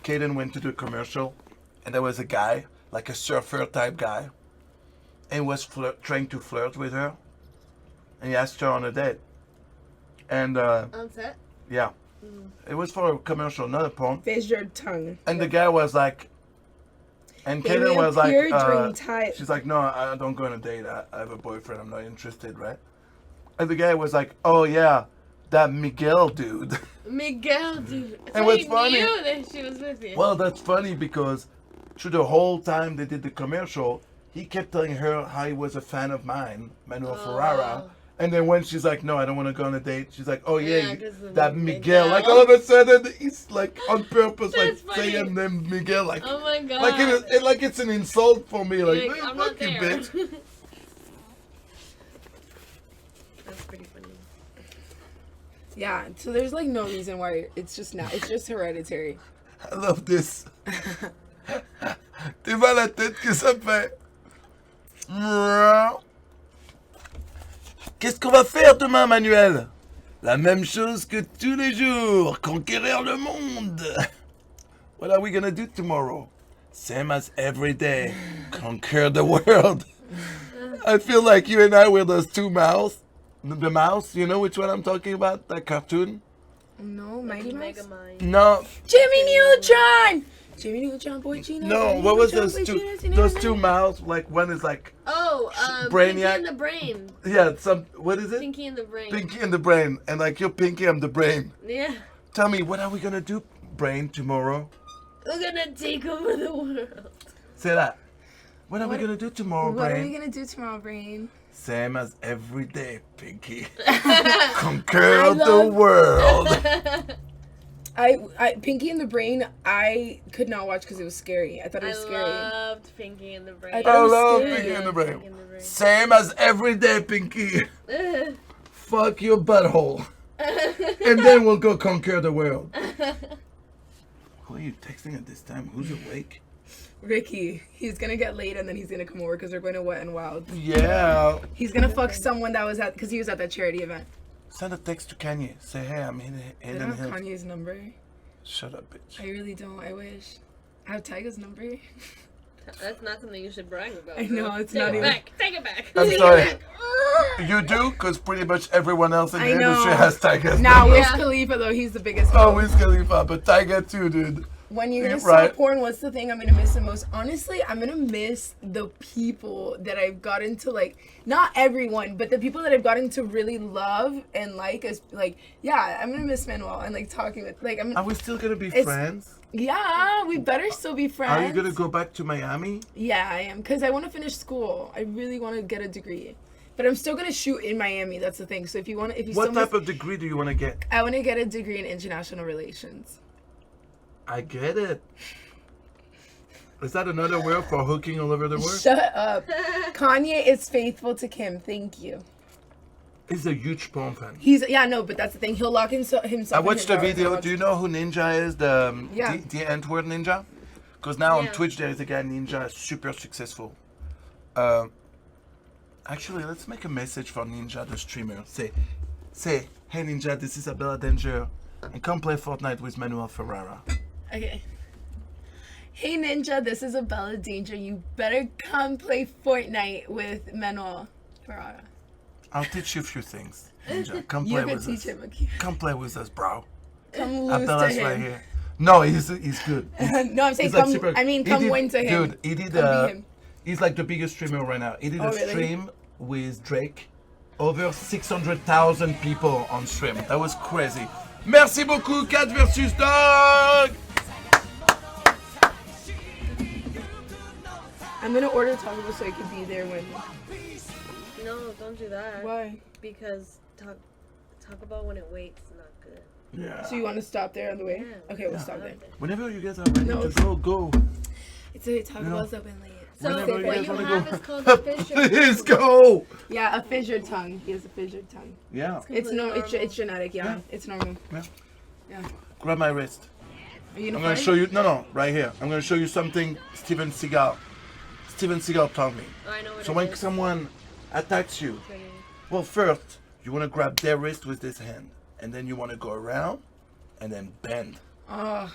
Kaden went to the commercial, and there was a guy, like a surfer type guy, and was trying to flirt with her, and he asked her on a date. And On set? yeah, It was for a commercial, not a porn. Fissure tongue. And the guy was like, and They Kaden was like, reappear during time. she's like, no, I don't go on a date. I have a boyfriend. I'm not interested, right? And the guy was like, oh yeah, that Miguel dude. Miguel, dude. So And what's you funny- knew that she was with you. Well, that's funny because through the whole time they did the commercial, he kept telling her how he was a fan of mine, Manuel Ferrara. And then when she's like, no, I don't want to go on a date, she's like, oh yeah, Yeah, 'cause of that Miguel. Miguel. Like all of a sudden, he's like on purpose, like That's funny. saying them Miguel, like, Oh my god. like it's an insult for me. Like, Like, "Man, I'm fuck not you, there. bitch. That's pretty funny. Yeah, so there's like no reason why it's just hereditary. I love this. Tu vois la tête que ça fait. Qu'est-ce qu'on va faire demain, Manuel? La même chose que tous les jours, conquérir le monde. What are we gonna do tomorrow? Same as every day, conquer the world. I feel like you and I were those two mouse. The mouse, you know which one I'm talking about? That cartoon? No, Mighty Mouse. Megamind. No, Jimmy Neutron! Jimmy Neutron, boy Gina. no. Jimmy What was Neutron, those boy two? Gina, Gina, Those Gina. two mouse. Like one is like, Oh, Brainiac. Pinky in the Brain. yeah, some. What is it? Pinky in the Brain. Pinky in the brain, and like you're Pinky, I'm the brain. Yeah. Tell me, what are we gonna do, brain, tomorrow? We're gonna take over the world. Say that. What are we What- gonna do tomorrow, What are we brain? gonna do tomorrow, Brain? Same as every day, Pinky. Conquer the love- world. I Pinky and the Brain, I could not watch because it was scary. I thought it I was scary. loved Pinky in the Brain. I thought I it was love scary. Pinky in the brain. Pinky in the Brain. Same as every day, Pinky. Fuck your butthole. And then we'll go conquer the world. Who are you texting at this time? Who's awake? Ricky, he's gonna get late and then he's gonna come over because we're going to Wet and Wild. Yeah. He's gonna fuck someone that was because he was at that charity event. Send a text to Kanye. Say, hey, I'm in I Hidden don't have Hills. Kanye's number. Shut up, bitch. I really don't. I wish. I have Tyga's number. That's not something you should brag about. I know, bro. it's Take not it even- back. Take it back. I'm Take it sorry. back. You do? Because pretty much everyone else in the I know. industry has Tiger's Nah, number. Wiz Khalifa though, he's the biggest. Oh, Wiz Khalifa, but Tiger too, dude. When you're gonna Right. stop porn, what's the thing I'm gonna miss the most? Honestly, I'm gonna miss the people that I've gotten to like. Not everyone, but the people that I've gotten to really love and like. As like, yeah, I'm gonna miss Manuel and like talking with like. Are we still gonna be It's- friends? Yeah, we better still be friends. Are you gonna go back to Miami? Yeah, I am, because I want to finish school. I really want to get a degree, but I'm still gonna shoot in Miami. That's the thing. So if you want, if you What still type of degree do you want to get? I want to get a degree in international relations. I get it. Is that another word for hooking all over the world? Shut up. Kanye is faithful to Kim. Thank you. He's a huge porn fan. But that's the thing. He'll lock himself. I watched the video. Do you know who Ninja is? Yeah. The Antwerp Ninja? Because now on Yeah. Twitch there is a guy Ninja, super successful. Actually, let's make a message for Ninja, the streamer. Say, hey Ninja, this is Abella Danger, and come play Fortnite with Manuel Ferrara. Okay. Hey Ninja, this is Abella Danger. You better come play Fortnite with Manuel Ferrara. I'll teach you a few things. Ninja, come You play can with teach us. him. Okay. Come play with us, bro. Come lose to Abella's him. right here. No, he's good. No, I'm saying He's like come. super- I mean, he come did- win to him. Dude, he did Come beat him. he's like the biggest streamer right now. He did Oh, a really? stream with Drake. Over 600,000 people on stream. That was crazy. Merci beaucoup, Cat versus Dog! I'm gonna order Taco Bell so I can be there when. No, don't do that. Why? Because Taco Bell when it waits is not good. Yeah. So you want to stop there on the way? Yeah. Okay, we'll Yeah. stop there. Whenever you guys are ready No, to go, go. It's a Taco You know, Bell's open late. So Whenever what you guys you wanna have go. is called a fissure. Please go! Yeah, a fissured tongue. He has a fissured tongue. Yeah. It's no, Completely it's normal. genetic. Yeah, Yeah. it's normal. Yeah. Yeah. Grab my wrist. Are you I'm gonna gonna fight? show you. No, right here. I'm gonna show you something Steven Seagal taught me. Oh, I know what So it when is. someone attacks you, Okay. well, first you want to grab their wrist with this hand, and then you want to go around, and then bend. Oh,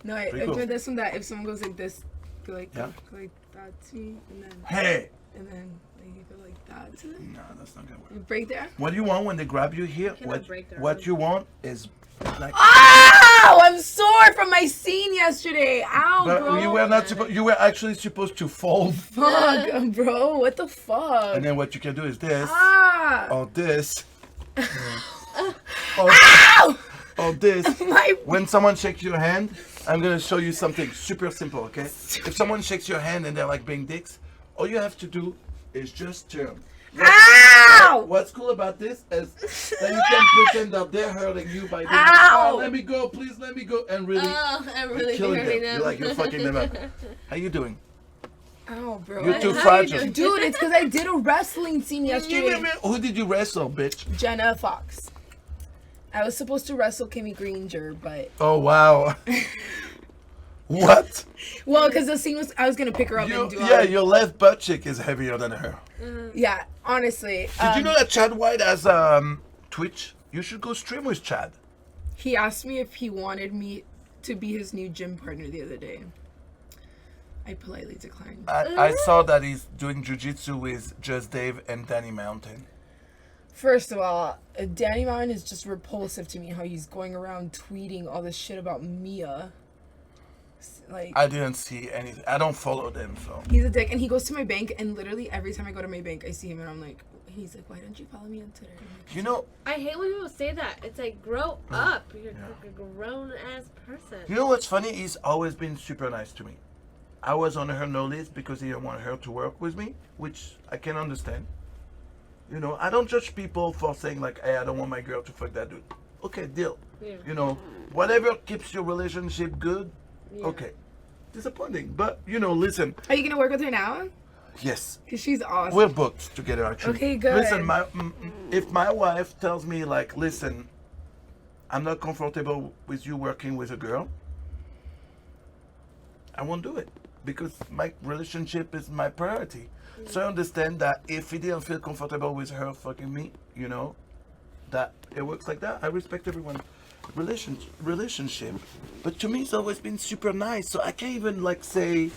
no, Pretty I've cool. heard this one that if someone goes like this, go like, Yeah. go like that to me, and then Hey, like you go like that to that? No, that's not gonna work. You break there? What do you want when they grab you here? Cannot break their What arm. you want is like. Ow! I'm sore from my scene yesterday. Ow, But bro. you were not supposed. You were actually supposed to fold, Fuck, bro. What the fuck? and then what you can do is this Ah! or this. Ow! Or this. My. When someone shakes your hand, I'm gonna show you something super simple, okay? If someone shakes your hand and they're like being dicks, all you have to do is just turn. Ow! What's cool about this is that you can pretend that they're hurting you by being Ow! oh, let me go, please let me go, and really Oh, I'm you're really killing them. hurting them. You're like you're fucking them up. How you doing? Ow, bro. You're too How fragile. you do- Dude, it's because I did a wrestling scene yesterday. Who did you wrestle, bitch? Jenna Fox. I was supposed to wrestle Kimmy Granger, but Oh wow. What? well, because the scene was I was gonna pick her up and do Yeah, all- your left butt cheek is heavier than her. Yeah, honestly. Did you know that Chad White has Twitch? You should go stream with Chad. He asked me if he wanted me to be his new gym partner the other day. I politely declined. I saw that he's doing jujitsu with Just Dave and Danny Mountain. First of all, Danny Mountain is just repulsive to me. How he's going around tweeting all this shit about Mia. Like I didn't see anything. I don't follow them, so. he's a dick, and he goes to my bank, and literally every time I go to my bank, I see him, and I'm like, he's like, why don't you follow me on Twitter? I'm like, You know, I hate when people say that. It's like, grow up. You're a grown ass person. you know what's funny? He's always been super nice to me. I was on her no list because he didn't want her to work with me, which I can understand. You know, I don't judge people for saying like, hey, I don't want my girl to fuck that dude. Okay, deal. Yeah. You know, whatever keeps your relationship good, Yeah. okay. Disappointing, but you know, listen. are you gonna work with her now? Yes, Cause she's awesome. we're booked together actually. Okay, good. Listen, if my wife tells me like, listen, I'm not comfortable with you working with a girl, I won't do it because my relationship is my priority. So I understand that if he didn't feel comfortable with her fucking me, you know, that it works like that. I respect everyone's relationship, but to me it's always been super nice. So I can't even like say,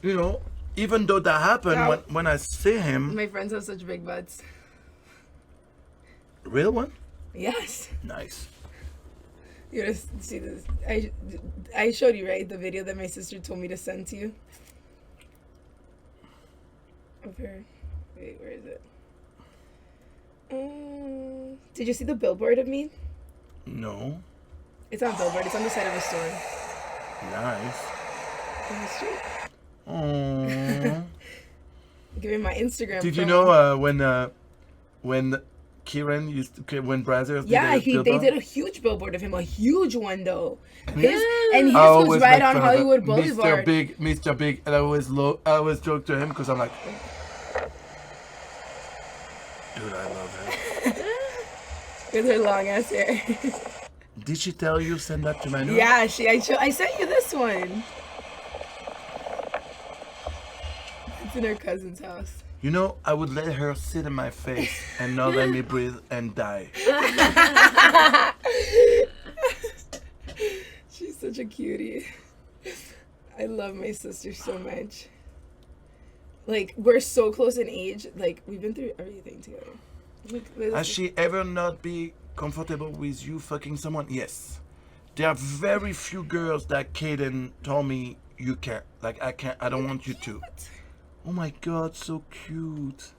you know, even though that happened Yeah. when I see him, My friends have such big butts. real one, Yes. nice. You gotta see this. I showed you, right, the video that my sister told me to send to you. Of her. Wait, where is it? Did you see the billboard of me? No, It's on billboard. It's on the side of a store. nice. On the street. Aww. Give me my Instagram. Did you promo. know when Kieran used to, when Brazzers Yeah, did a they billboard? did a huge billboard of him, a huge one though. His, and his I was always right make on fun of Hollywood it. Boulevard. Mr. Big, and I always joke to him because I'm like, dude, I love him. With her long ass hair. Did she tell you send that to Manuel? Yeah, I sent you this one. It's in her cousin's house. You know, I would let her sit in my face and not let me breathe and die. She's such a cutie. I love my sister so much. Like, we're so close in age. Like, we've been through everything together. Like, Has she ever not be comfortable with you fucking someone? Yes. There are very few girls that Kaden told me you can't. Like, I don't want you to. Oh my god, so cute.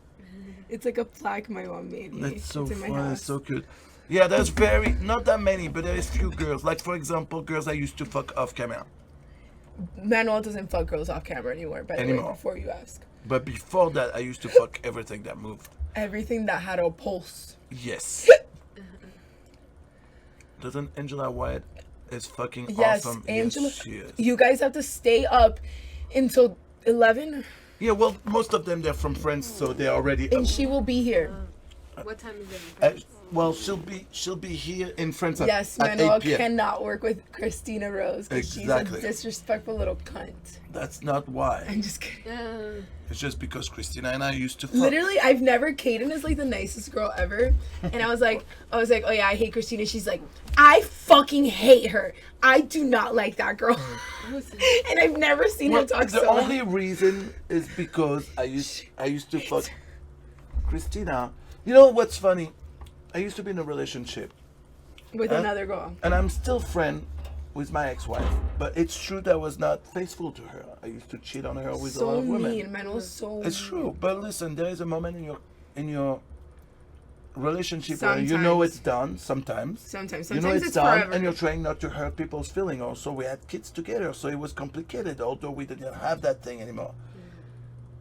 It's like a plaque my mom made me. That's so it's in my fun, house. it's so cute. Yeah, there's not that many, but there is few girls. Like, for example, girls I used to fuck off camera. Manuel doesn't fuck girls off camera anymore, by the way, Anymore. before you ask. But before that, I used to fuck everything that moved. Everything that had a pulse. Yes. Doesn't Angela White is fucking Yes, awesome? Angela. Yes, she is. You guys have to stay up until 11, Yeah, well, most of them, they're from France, so they're already and she will be here. What time is it? in Uh, France? well, she'll be here in France at, Yes, at Manuel 8 p.m. cannot work with Christina Rose because Exactly. she's a disrespectful little cunt. That's not why. I'm just kidding. It's just because Christina and I used to fuck. Literally, I've never. Kaden is like the nicest girl ever, and I was like, oh yeah, I hate Christina. She's like, I fucking hate her. I do not like that girl, and I've never seen her Well, talk the so. only reason is because I used to fuck Christina, you know what's funny? I used to be in a relationship, With another girl. and I'm still friend with my ex-wife. But it's true that I was not faithful to her. I used to cheat on her with a lot So of women. mean. Man was so It's mean. true, but listen, there is a moment in your relationship where you know Sometimes. it's done. Sometimes Sometimes you know it's done, forever. and you're trying not to hurt people's feelings. Also, we had kids together, so it was complicated. Although we didn't have that thing anymore,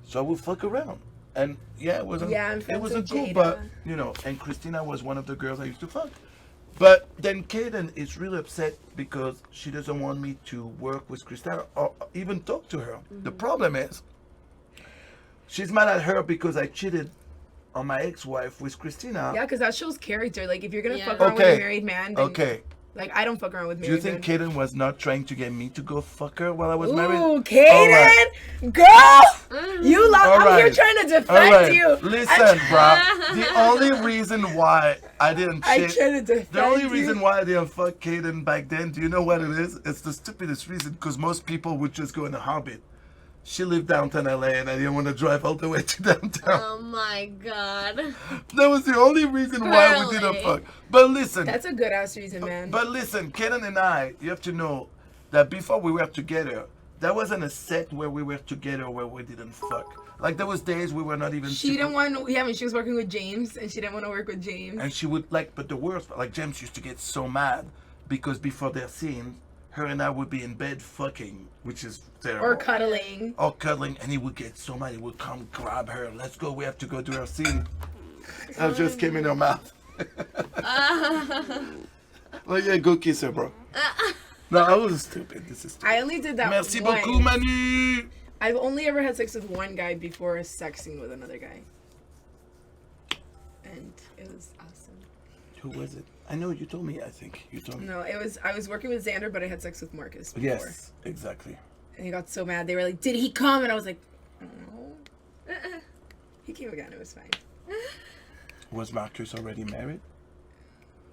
so I would fuck around, and yeah, it wasn't. Yeah, I'm it friends wasn't with cool, Jada. but you know, and Christina was one of the girls I used to fuck. But then Kaden is really upset because she doesn't want me to work with Christina or even talk to her. The problem is, she's mad at her because I cheated on my ex-wife with Christina. Yeah, because that shows character. Like, if you're gonna Yeah. fuck around with Okay. a married man, then, Okay. like, I don't fuck around with Do you married think men. Kaden was not trying to get me to go fuck her while I was married? Ooh, Kaden! Alright. Girl! You love. I'm here Alright. trying to defend Alright, you. listen, bruh. The only reason why I didn't I cheat, try to defend the only you. reason why I didn't fuck Kaden back then, do you know what it is? It's the stupidest reason, because most people would just go in a heartbeat. She lived downtown LA and I didn't want to drive all the way to downtown. Oh my god. That was the only reason why we didn't Really? fuck. But listen, That's a good ass reason, man. but listen, Kaden and I, you have to know that before we were together, that wasn't a set where we were together where we didn't fuck. Like there was days we were not even. She didn't want to. Yeah, when she was working with James, and she didn't want to work with James. And she would like, but the worst, like James used to get so mad because before their scene, her and I would be in bed fucking, which is terrible. Or cuddling. Or cuddling, and he would get so mad. He would come grab her. Let's go. We have to go do our scene. I just came in her mouth. Like, yeah, go kiss her, bro. No, I was stupid. This is stupid. I only did that Merci once. beaucoup, Manu. I've only ever had sex with one guy before sexing with another guy. And it was awesome. Who was it? I know you told me. I think you told me. No, I was working with Xander, but I had sex with Marcus before. Yes, exactly. And he got so mad. They were like, "Did he come?" And I was like, "I don't know." He came again. It was fine. Was Marcus already married?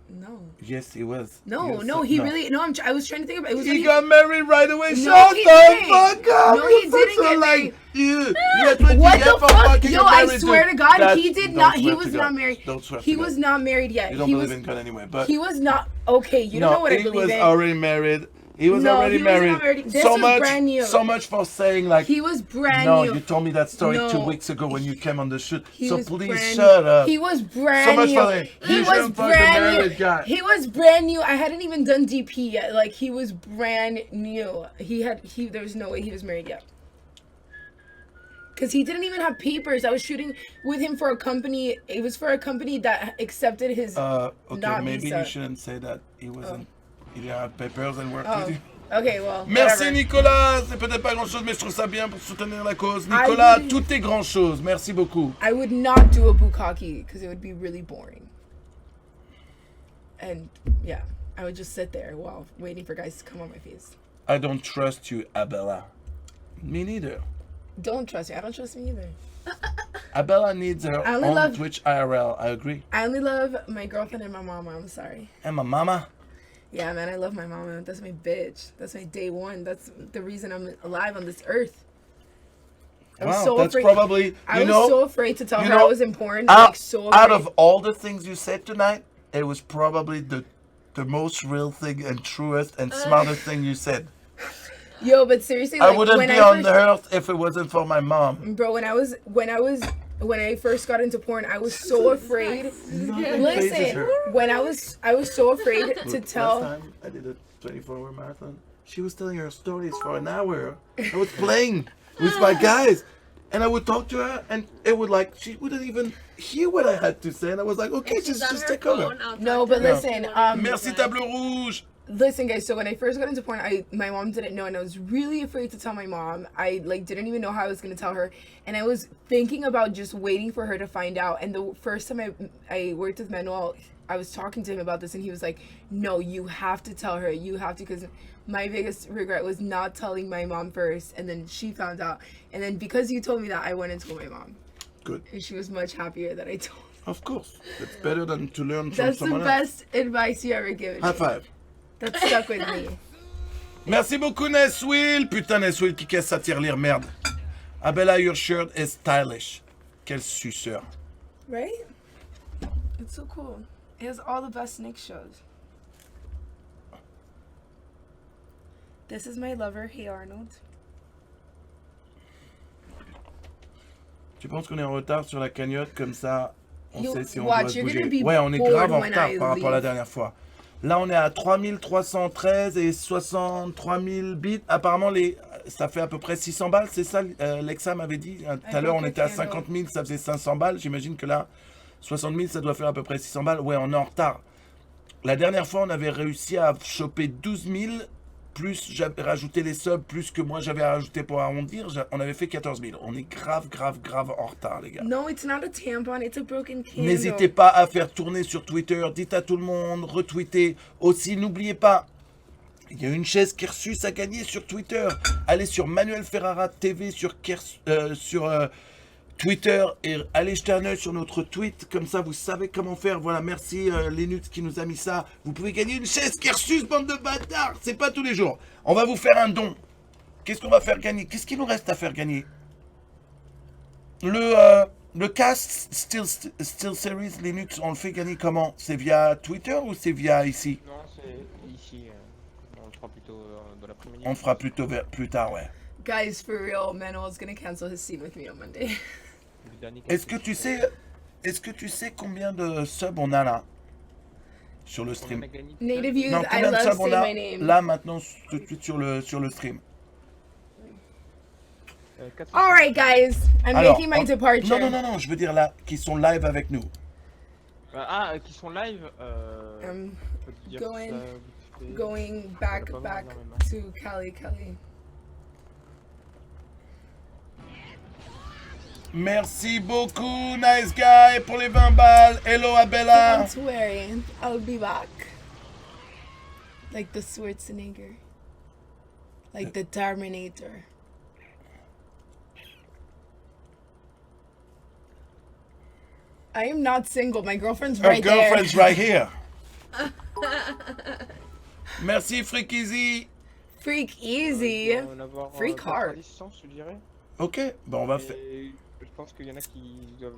No. Yes, he was. No, was- no, he really. No, I was trying to think about it. Was He when got married right away. No, Shut he the didn't. fuck up. No, he You didn't fucking get like married. you. You're 20 What years the from fuck? fucking Yo, I married swear to- to God, That's- he did don't not. He swear was to not God. married. Don't swear He to was God. not married yet. You don't He believe was. in God anyway, but He was not. Okay, you don't know what I he believe was in. already married. He was No, already he was not married. married. This so was much, brand new. so much for saying like. He was brand no, new. you told me that story No. 2 weeks ago when you came on the shoot. He So was please brand shut new. up. He was brand So much new. for that. He You was shouldn't fuck a brand married new. guy. He was brand new. I hadn't even done DP yet. Like he was brand new. There was no way he was married yet. Cause he didn't even have papers. I was shooting with him for a company. It was for a company that accepted his Okay, not maybe visa. you shouldn't say that he wasn't. He didn't have papers and worked Oh. with you. Okay, well. Merci whatever. Nicolas, c'est peut-être pas grand chose mais je trouve ça bien pour soutenir la cause. Nicolas, would- tout est grand chose. Merci beaucoup. I would not do a bukkake because it would be really boring. And yeah, I would just sit there while waiting for guys to come on my face. I don't trust you, Abella. Me neither. Don't trust me. I don't trust me either. Abella needs her I only own love- Twitch IRL. I agree. I only love my girlfriend and my mama. I'm sorry. And my mama. Yeah, man, I love my mama. That's my bitch. That's my day one. That's the reason I'm alive on this earth. I was Wow, so that's afraid. probably, I you was know, so afraid to tell you her know, I was in porn. out, Like so out afraid. of all the things you said tonight, it was probably the most real thing and truest and smartest thing you said. Yo, but seriously, I like wouldn't when be I on first, the earth if it wasn't for my mom. bro, when I first got into porn, I was so afraid. Listen, when I was so afraid to Last tell. time I did a 24-hour marathon, she was telling her stories for an hour. I was playing with my guys, and I would talk to her, and it would like she wouldn't even hear what I had to say, and I was like, okay, She's just on her take phone, over. I'll No, talk but to her. listen, Merci Tableau Rouge. Listen, guys. So when I first got into porn, my mom didn't know, and I was really afraid to tell my mom. I like didn't even know how I was gonna tell her, and I was thinking about just waiting for her to find out. And the first time I worked with Manuel, I was talking to him about this, and he was like, "No, you have to tell her. You have to," because my biggest regret was not telling my mom first, and then she found out, and then because you told me that, I went and told my mom, Good. and she was much happier that I told. Of course, it's better than to learn from That's the someone else. best advice you ever given High me. five. That stuck with me. Merci beaucoup Neswill. Putain Neswill qui casse sa tirelire, merde. Abella, your shirt is stylish. Quel suceur. Right? It's so cool. It has all the best Nick shows. This is my lover. Hey Arnold. Tu penses qu'on est en retard sur la cagnotte comme ça? On You- sait si on watch, doit se you're gonna bouger. be Ouais, on est bored grave en when retard I par rapport à la leave. dernière fois. Là, on est à 3313 et 63 000 bits. Apparemment, ça fait à peu près 600 balles, c'est ça, Lexa m'avait dit. Tout à l'heure, on était à 50 000, ça faisait 500 balles. J'imagine que là, 60 000, ça doit faire à peu près 600 balles. Ouais, on est en retard. La dernière fois, on avait réussi à choper 12 000, plus j'avais rajouté les subs, plus que moi j'avais rajouté pour arrondir. On avait fait 14 000. On est grave en retard, les gars. No, it's not a tampon. It's a broken candle. N'hésitez pas à faire tourner sur Twitter, dites à tout le monde, retweetez. Aussi, n'oubliez pas, il y a une chaise Kersus à gagner sur Twitter. Allez sur ManuelFerraraTV sur Twitter et allez jeter un œil sur notre tweet. Comme ça, vous savez comment faire. Voilà, merci Linux qui nous a mis ça. Vous pouvez gagner une chaise Kersus, bande de bâtards. C'est pas tous les jours. On va vous faire un don. Qu'est-ce qu'on va faire gagner? Qu'est-ce qu'il nous reste à faire gagner? Le cast Still Series Linux, on le fait gagner comment? C'est via Twitter ou c'est via ici? Non, c'est ici. On le fera plutôt dans l'après-midi. On le fera plutôt plus tard, ouais. Guys, for real, Manuel's gonna cancel his scene with me on Monday. Le dernier Est-ce que tu sais combien de subs on a là sur le on stream? a gagné Native youth, Non, I combien de love subs on saying a my name. là maintenant tout de suite sur le stream? 400. All right, guys, I'm Alors, making my departure. non, je veux dire là, qui sont live avec nous. Qui sont live. I'm on peut dire going- ça vite fait. going Pas back énormément. to Cali. Merci beaucoup, nice guy, pour les 20 balles. Hello Abella. Don't worry, I'll be back. Like the Schwarzenegger. Like the Terminator. I am not single. My girlfriend's Her right girlfriend's there. right here. Merci Freakeasy. Freak easy. On va avoir, Free card. 400, je dirais. Ok, on va faire. Et je pense qu'il y en a qui doivent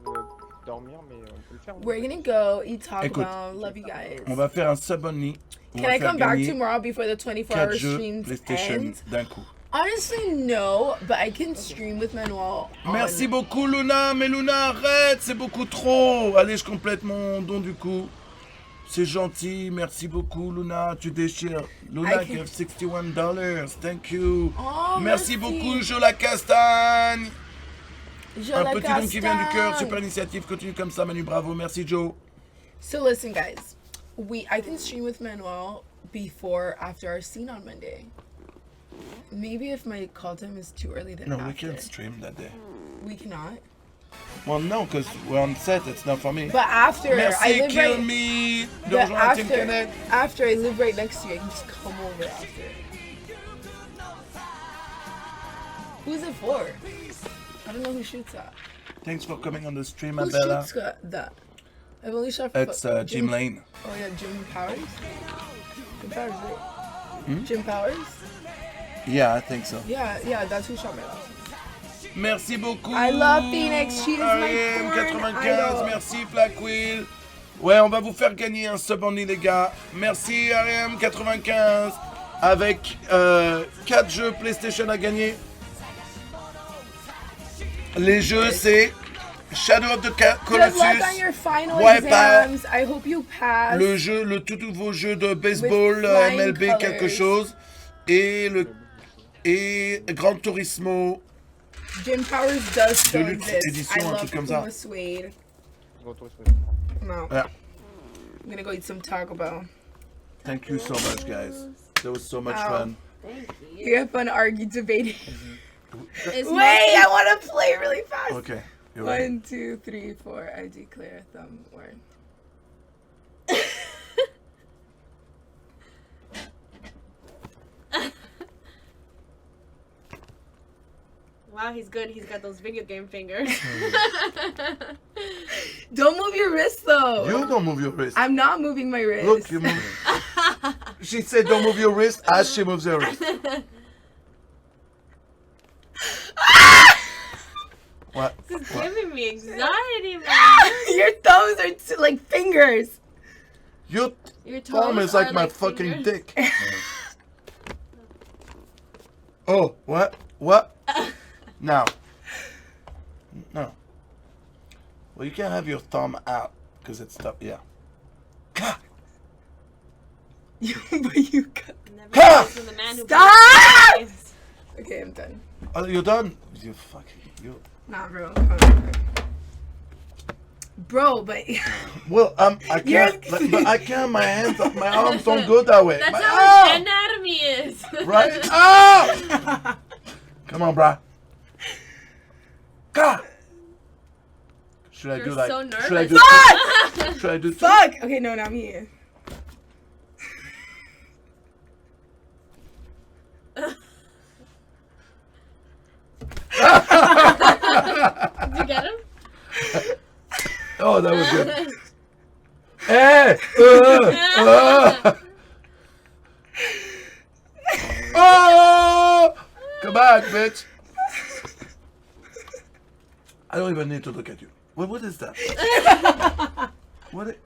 dormir, mais on peut le faire. We're gonna go eat Taco Écoute, Bell. Love you guys. On va faire un sub only. On Can va I faire come back gagner tomorrow before the 24-hour 4 jeux streams PlayStation end? d'un coup. Honestly, no, but I can stream with Manuel. Merci beaucoup Luna, mais Luna arrête, c'est beaucoup trop. Allez, je complète mon don du coup. C'est gentil, merci beaucoup Luna, tu déchires. Luna I can- give $61, thank you. Oh, Merci beaucoup Jola Castagne. Un petit don qui vient du cœur, super initiative, continue comme ça Manu, bravo, merci Joe. So listen, guys, I can stream with Manuel before after our scene on Monday. Maybe if my call time is too early, then No, after. we can't stream that day. We cannot. Well, no, because we're on set, it's not for me. But after I Merci, live kill right, me. but De rejoindre la team Kenneth. after I live right next to you, I can just come over after. Who's it for? I don't know who shoots that. Thanks for coming on the stream, Who Abella. shoots that? I've only shot for It's Jim Lane. Oh yeah, Jim Powers. Jim Powers, right? Hmm? Jim Powers. Yeah, I think so. Yeah, that's who shot my last. Merci beaucoup. I love Phoenix. She is my Ariane, porn 95, idol. merci Black Wheel. Ouais, on va vous faire gagner un sub only, les gars. Merci Ariane, 95. Avec 4 jeux PlayStation à gagner. Les jeux, c'est Shadow of the Good luck on Colossus. your final Wipeout. exams. I hope you pass. Le tout nouveau jeu de baseball, With flying MLB quelque colors. chose. Et Gran Turismo. Jim Powers does still Deluxe exist. édition, I un love truc comme ça. Puma Suede. Retour sur No. Yeah. I'm gonna go eat some Taco Bell. Thank you so much, guys. That was so much Ow. fun. You have fun arguing, debating. It's Wait, I want to play really fast. Okay, you're right. 1, 2, 3, 4. I declare thumb war. Wow, he's good. He's got those video game fingers. Don't move your wrist though. You don't move your wrist. I'm not moving my wrist. Look, you move. She said don't move your wrist as she moves her wrist. What? This is What? giving me anxiety, man. Your thumbs are like fingers. Your Your thumb toes is like are my like fucking fingers. dick. Oh, what? What? Now. No. Well, you can't have your thumb out because it's tough. Yeah. Ka! But you got... Never Ha! listen to the man who Stop! plays games. Okay, I'm done. Oh, you're done? You fucking... You... Nah, bro. Come on. Bro, but... Well, I can't... You're- but I can't. My hands... My arms don't go that way. That's my, how his anatomy is. Right? Ah! Come on, brah. Ka! Should I You're do like... so Should I nervous. do... Should I do... Fuck! Okay, no, not me. Did you get him? Oh, that was good. Hey! Oh! Come back, bitch. I don't even need to look at you. What is that? What?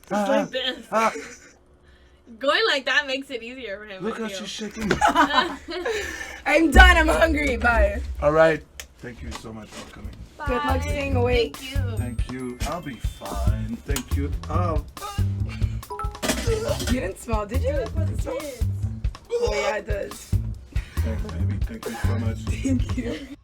Just like this. Going like that makes it easier for him. Look I how feel. she's shaking. I'm done. I'm hungry. Bye. All right. Thank you so much for coming. Good luck staying awake. Thank you. Thank you. I'll be fine. Thank you. Oh. You didn't smell, did you? Oh yeah, it does. Thanks, baby. Thank you so much. Thank you.